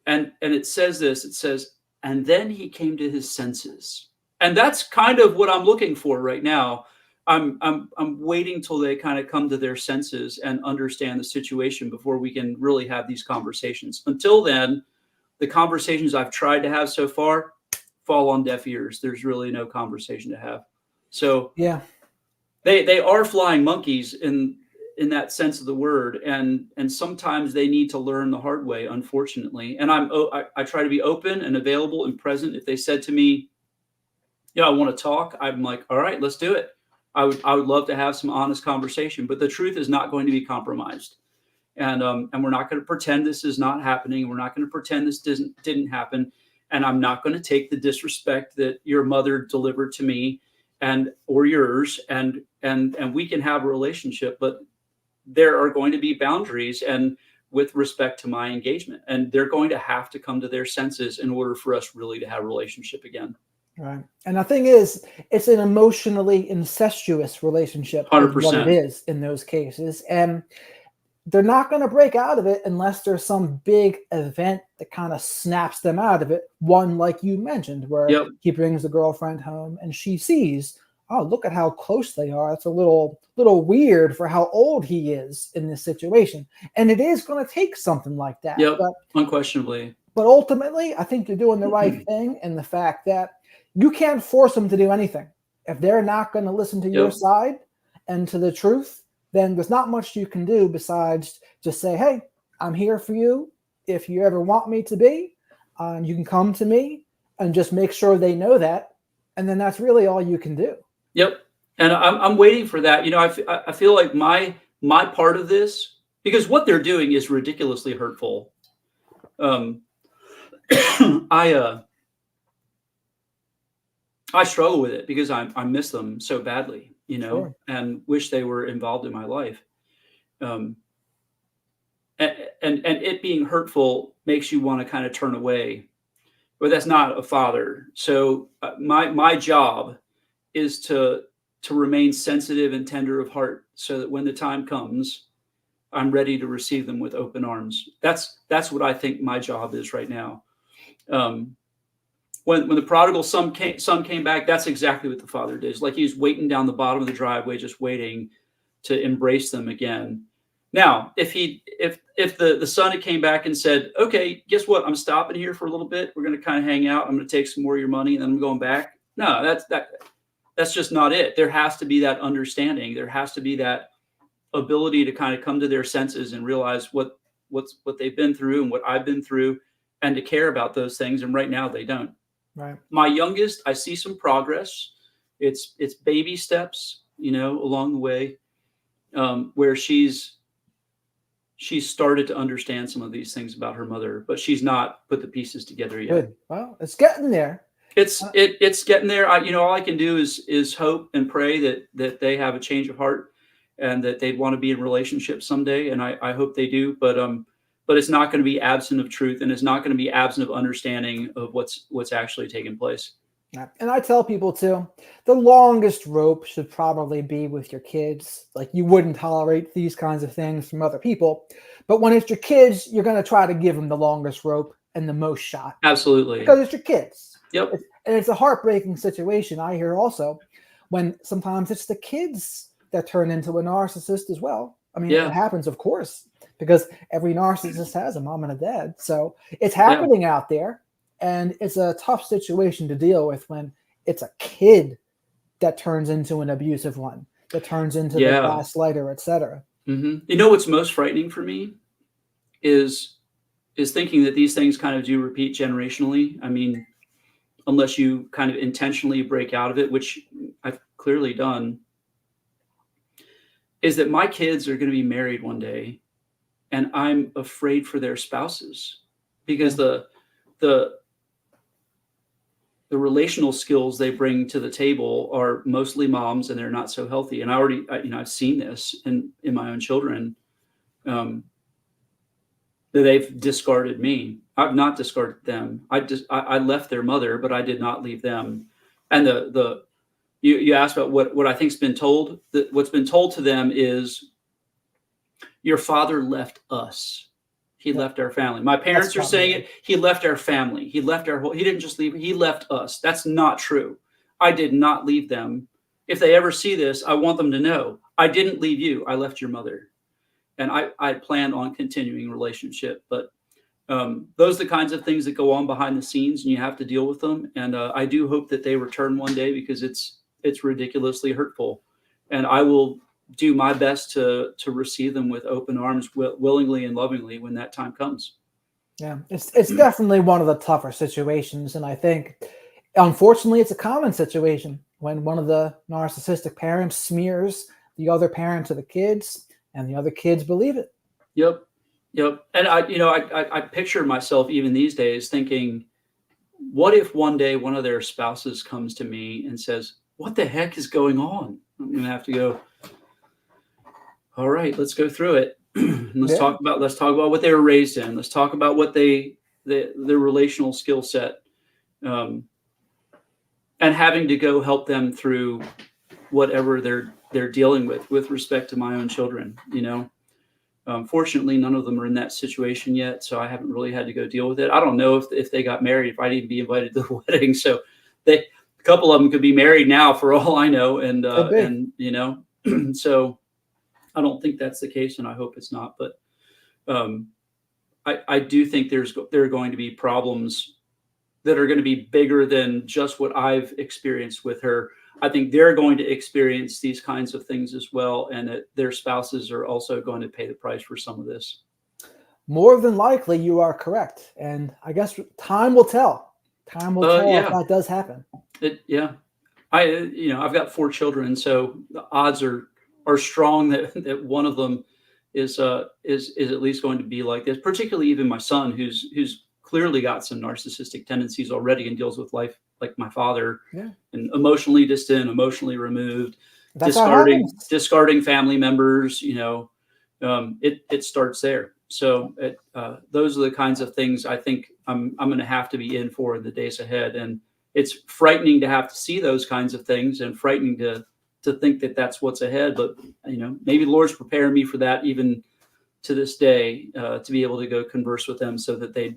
And it says this, it says, "And then he came to his senses." And that's kind of what I'm looking for right now. I'm waiting till they kind of come to their senses and understand the situation before we can really have these conversations. Until then, the conversations I've tried to have so far fall on deaf ears. There's really no conversation to have. So Yeah, they are flying monkeys in that sense of the word, and sometimes they need to learn the hard way, unfortunately. And I try to be open and available and present. If they said to me, "Yeah, I want to talk," I'm like, "All right, let's do it." I would love to have some honest conversation, but the truth is not going to be compromised. And we're not going to pretend this is not happening. We're not going to pretend this didn't happen. And I'm not going to take the disrespect that your mother delivered to me or yours, and we can have a relationship, but there are going to be boundaries and with respect to my engagement, and they're going to have to come to their senses in order for us really to have a relationship again. right. And the thing is, it's an emotionally incestuous relationship, is 100%. what it is in those cases. And they're not going to break out of it unless there's some big event that kind of snaps them out of it. One, like you mentioned, where Yep. he brings the girlfriend home and she sees, oh, look at how close they are. It's a little weird for how old he is in this situation. And it is going to take something like that. Yep, unquestionably. But ultimately, I think you're doing the right thing in the fact that you can't force them to do anything. If they're not going to listen to your side and to the truth, then there's not much you can do besides just say, "Hey, I'm here for you. If you ever want me to be, you can come to me," and just make sure they know that. And then that's really all you can do. Yep. And I'm waiting for that. You know, I feel like my part of this, because what they're doing is ridiculously hurtful. I struggle with it because I miss them so badly, you know, Sure. and wish they were involved in my life. And it being hurtful makes you want to kind of turn away, but that's not a father. So my job is to remain sensitive and tender of heart, so that when the time comes, I'm ready to receive them with open arms. That's what I think my job is right now. When the prodigal son came back, that's exactly what the father did. It's like he was waiting down the bottom of the driveway, just waiting to embrace them again. Now, if the son had came back and said, "Okay, guess what? I'm stopping here for a little bit. We're going to kind of hang out. I'm going to take some more of your money, and then I'm going back." No, that's just not it. There has to be that understanding. There has to be that ability to kind of come to their senses and realize what they've been through and what I've been through, and to care about those things. And right now they don't. Right. My youngest, I see some progress. It's baby steps, you know, along the way, where she's started to understand some of these things about her mother, but she's not put the pieces together yet. Good. Well, it's getting there. It's getting there. All I can do is hope and pray that they have a change of heart and that they want to be in relationships someday. And I hope they do, but it's not going to be absent of truth, and it's not going to be absent of understanding of what's actually taking place. Yeah. And I tell people too, the longest rope should probably be with your kids. Like, you wouldn't tolerate these kinds of things from other people. But when it's your kids, you're going to try to give them the longest rope and the most shot. Absolutely. Because it's your kids. Yep. And it's a heartbreaking situation. I hear also when sometimes it's the kids that turn into a narcissist as well. I mean, Yeah. it happens, of course, because every narcissist has a mom and a dad. So it's happening out there. And it's a tough situation to deal with when it's a kid that turns into an abusive one, that turns into the gaslighter, etc. You know what's most frightening for me is thinking that these things kind of do repeat generationally. I mean, unless you kind of intentionally break out of it, which I've clearly done, is that my kids are going to be married one day, and I'm afraid for their spouses, because the relational skills they bring to the table are mostly moms, and they're not so healthy. And I've seen this in my own children, that they've discarded me. I've not discarded them. I left their mother, but I did not leave them. And you asked about what I think's been told. What's been told to them is, your father left us. He left our family. My parents are saying it. He left our family. He left he didn't just leave. He left us. That's not true. I did not leave them. If they ever see this, I want them to know, I didn't leave you. I left your mother. And I plan on continuing relationship. But those are the kinds of things that go on behind the scenes, and you have to deal with them. And I do hope that they return one day, because it's ridiculously hurtful. And I will do my best to receive them with open arms, willingly and lovingly, when that time comes. Yeah, it's definitely one of the tougher situations. And I think, unfortunately, it's a common situation when one of the narcissistic parents smears the other parent to the kids, and the other kids believe it. Yep. And I picture myself even these days thinking, what if one day one of their spouses comes to me and says, what the heck is going on? I'm going to have to go, all right, let's go through it. Let's talk about what they were raised in. Let's talk about what their relational skill set, and having to go help them through whatever they're dealing with respect to my own children. Fortunately, none of them are in that situation yet, so I haven't really had to go deal with it. I don't know if they got married, if I'd even be invited to the wedding. So a couple of them could be married now for all I know, and so I don't think that's the case, and I hope it's not. But I do think there are going to be problems that are going to be bigger than just what I've experienced with her. I think they're going to experience these kinds of things as well, and that their spouses are also going to pay the price for some of this. More than likely, you are correct. And I guess time will tell. Time will tell if that does happen. I've got 4 children, so the odds are strong that one of them is at least going to be like this. Particularly even my son, who's clearly got some narcissistic tendencies already and deals with life like my father, and emotionally distant, emotionally removed, discarding family members. It starts there. So those are the kinds of things I think I'm going to have to be in for in the days ahead. And it's frightening to have to see those kinds of things, and frightening to think that that's what's ahead. But maybe the Lord's preparing me for that, even to this day, to be able to go converse with them so that they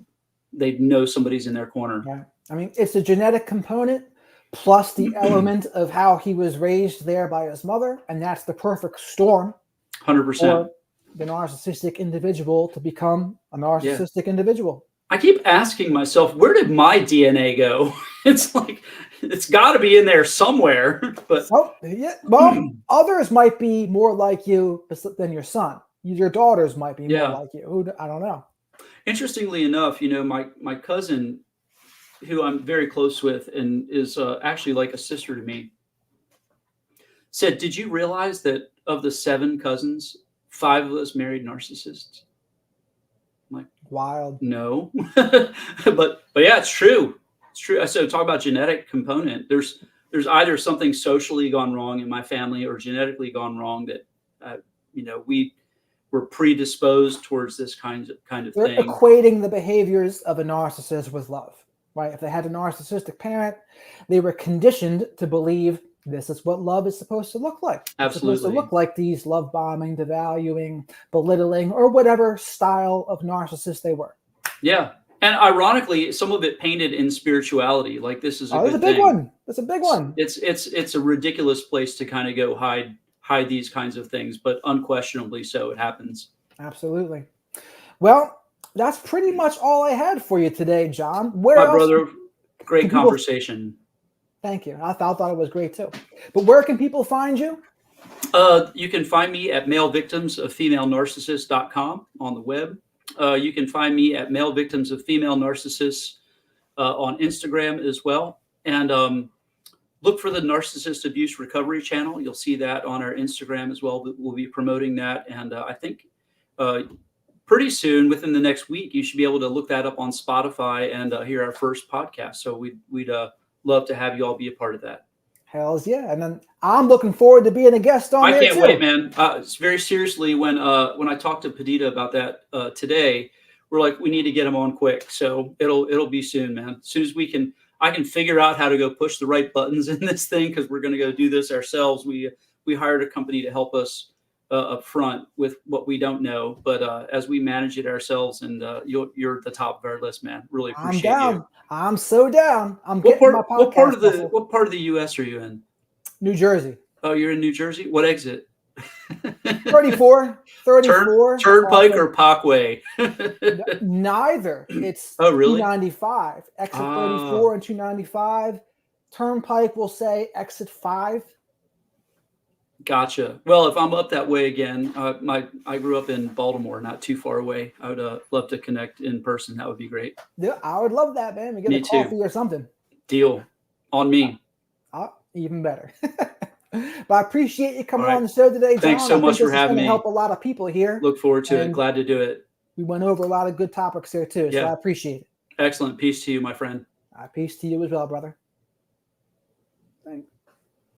know somebody's in their corner. Yeah. I mean, it's a genetic component plus the element of how he was raised there by his mother, and that's the perfect storm. 100%. For the narcissistic individual to become a narcissistic individual. I keep asking myself, where did my DNA go? It's like, it's got to be in there somewhere. But others might be more like you than your son. Your daughters might be more like you. I don't know. Interestingly enough, my cousin, who I'm very close with and is actually like a sister to me, said, did you realize that of the 7 cousins, 5 of us married narcissists? I'm like, wild. No. but yeah, it's true. It's true. So talk about genetic component. There's either something socially gone wrong in my family or genetically gone wrong that we were predisposed towards this kind of They're thing. Equating the behaviors of a narcissist with love. right? If they had a narcissistic parent, they were conditioned to believe this is what love is supposed to look like. It's supposed to Absolutely. look like these love bombing, devaluing, belittling, or whatever style of narcissist they were. Yeah. And ironically, some of it painted in spirituality. Like, this is a That's a good big thing. one. That's a big one. It's a ridiculous place to kind of go hide these kinds of things, but unquestionably so, it happens. Absolutely. Well, that's pretty much all I had for you today, John. Where My else brother, great can people- conversation. Thank you. I thought it was great too. But where can people find you? You can find me at malevictimsoffemalenarcissists.com on the web. You can find me at Male Victims of Female Narcissists on Instagram as well. And look for the Narcissist Abuse Recovery channel. You'll see that on our Instagram as well. We'll be promoting that. And I think pretty soon, within the next week, you should be able to look that up on Spotify and hear our first podcast. So we'd love to have you all be a part of that. Hells yeah. And then I'm looking forward to being a guest on there too. I can't wait, man. Very seriously, when I talked to Padita about that today, we're like, we need to get him on quick. So it'll be soon, man. As soon as I can figure out how to go push the right buttons in this thing, because we're going to go do this ourselves. We hired a company to help us up front with what we don't know, but as we manage it ourselves, and you're at the top of our list, man. Really appreciate you. I'm so down. What part of the U.S. are you in? New Jersey. Oh, you're in New Jersey. What exit? 34. Turnpike or Parkway? Neither. It's really? 295. Exit 34 and 295. Turnpike will say exit 5. Gotcha. Well, if I'm up that way again, I grew up in Baltimore, not too far away. I would love to connect in person. That would be great. Yeah, I would love that, man. We get Me a coffee too. or something. Deal. On me. Even better. But I appreciate you coming All right. on the show today, John. Thanks so much for having me. Help a lot of people here. Look forward to it. Glad to do it. We went over a lot of good topics here too, so I appreciate it. Excellent. Peace to you, my friend. Peace to you as well, brother.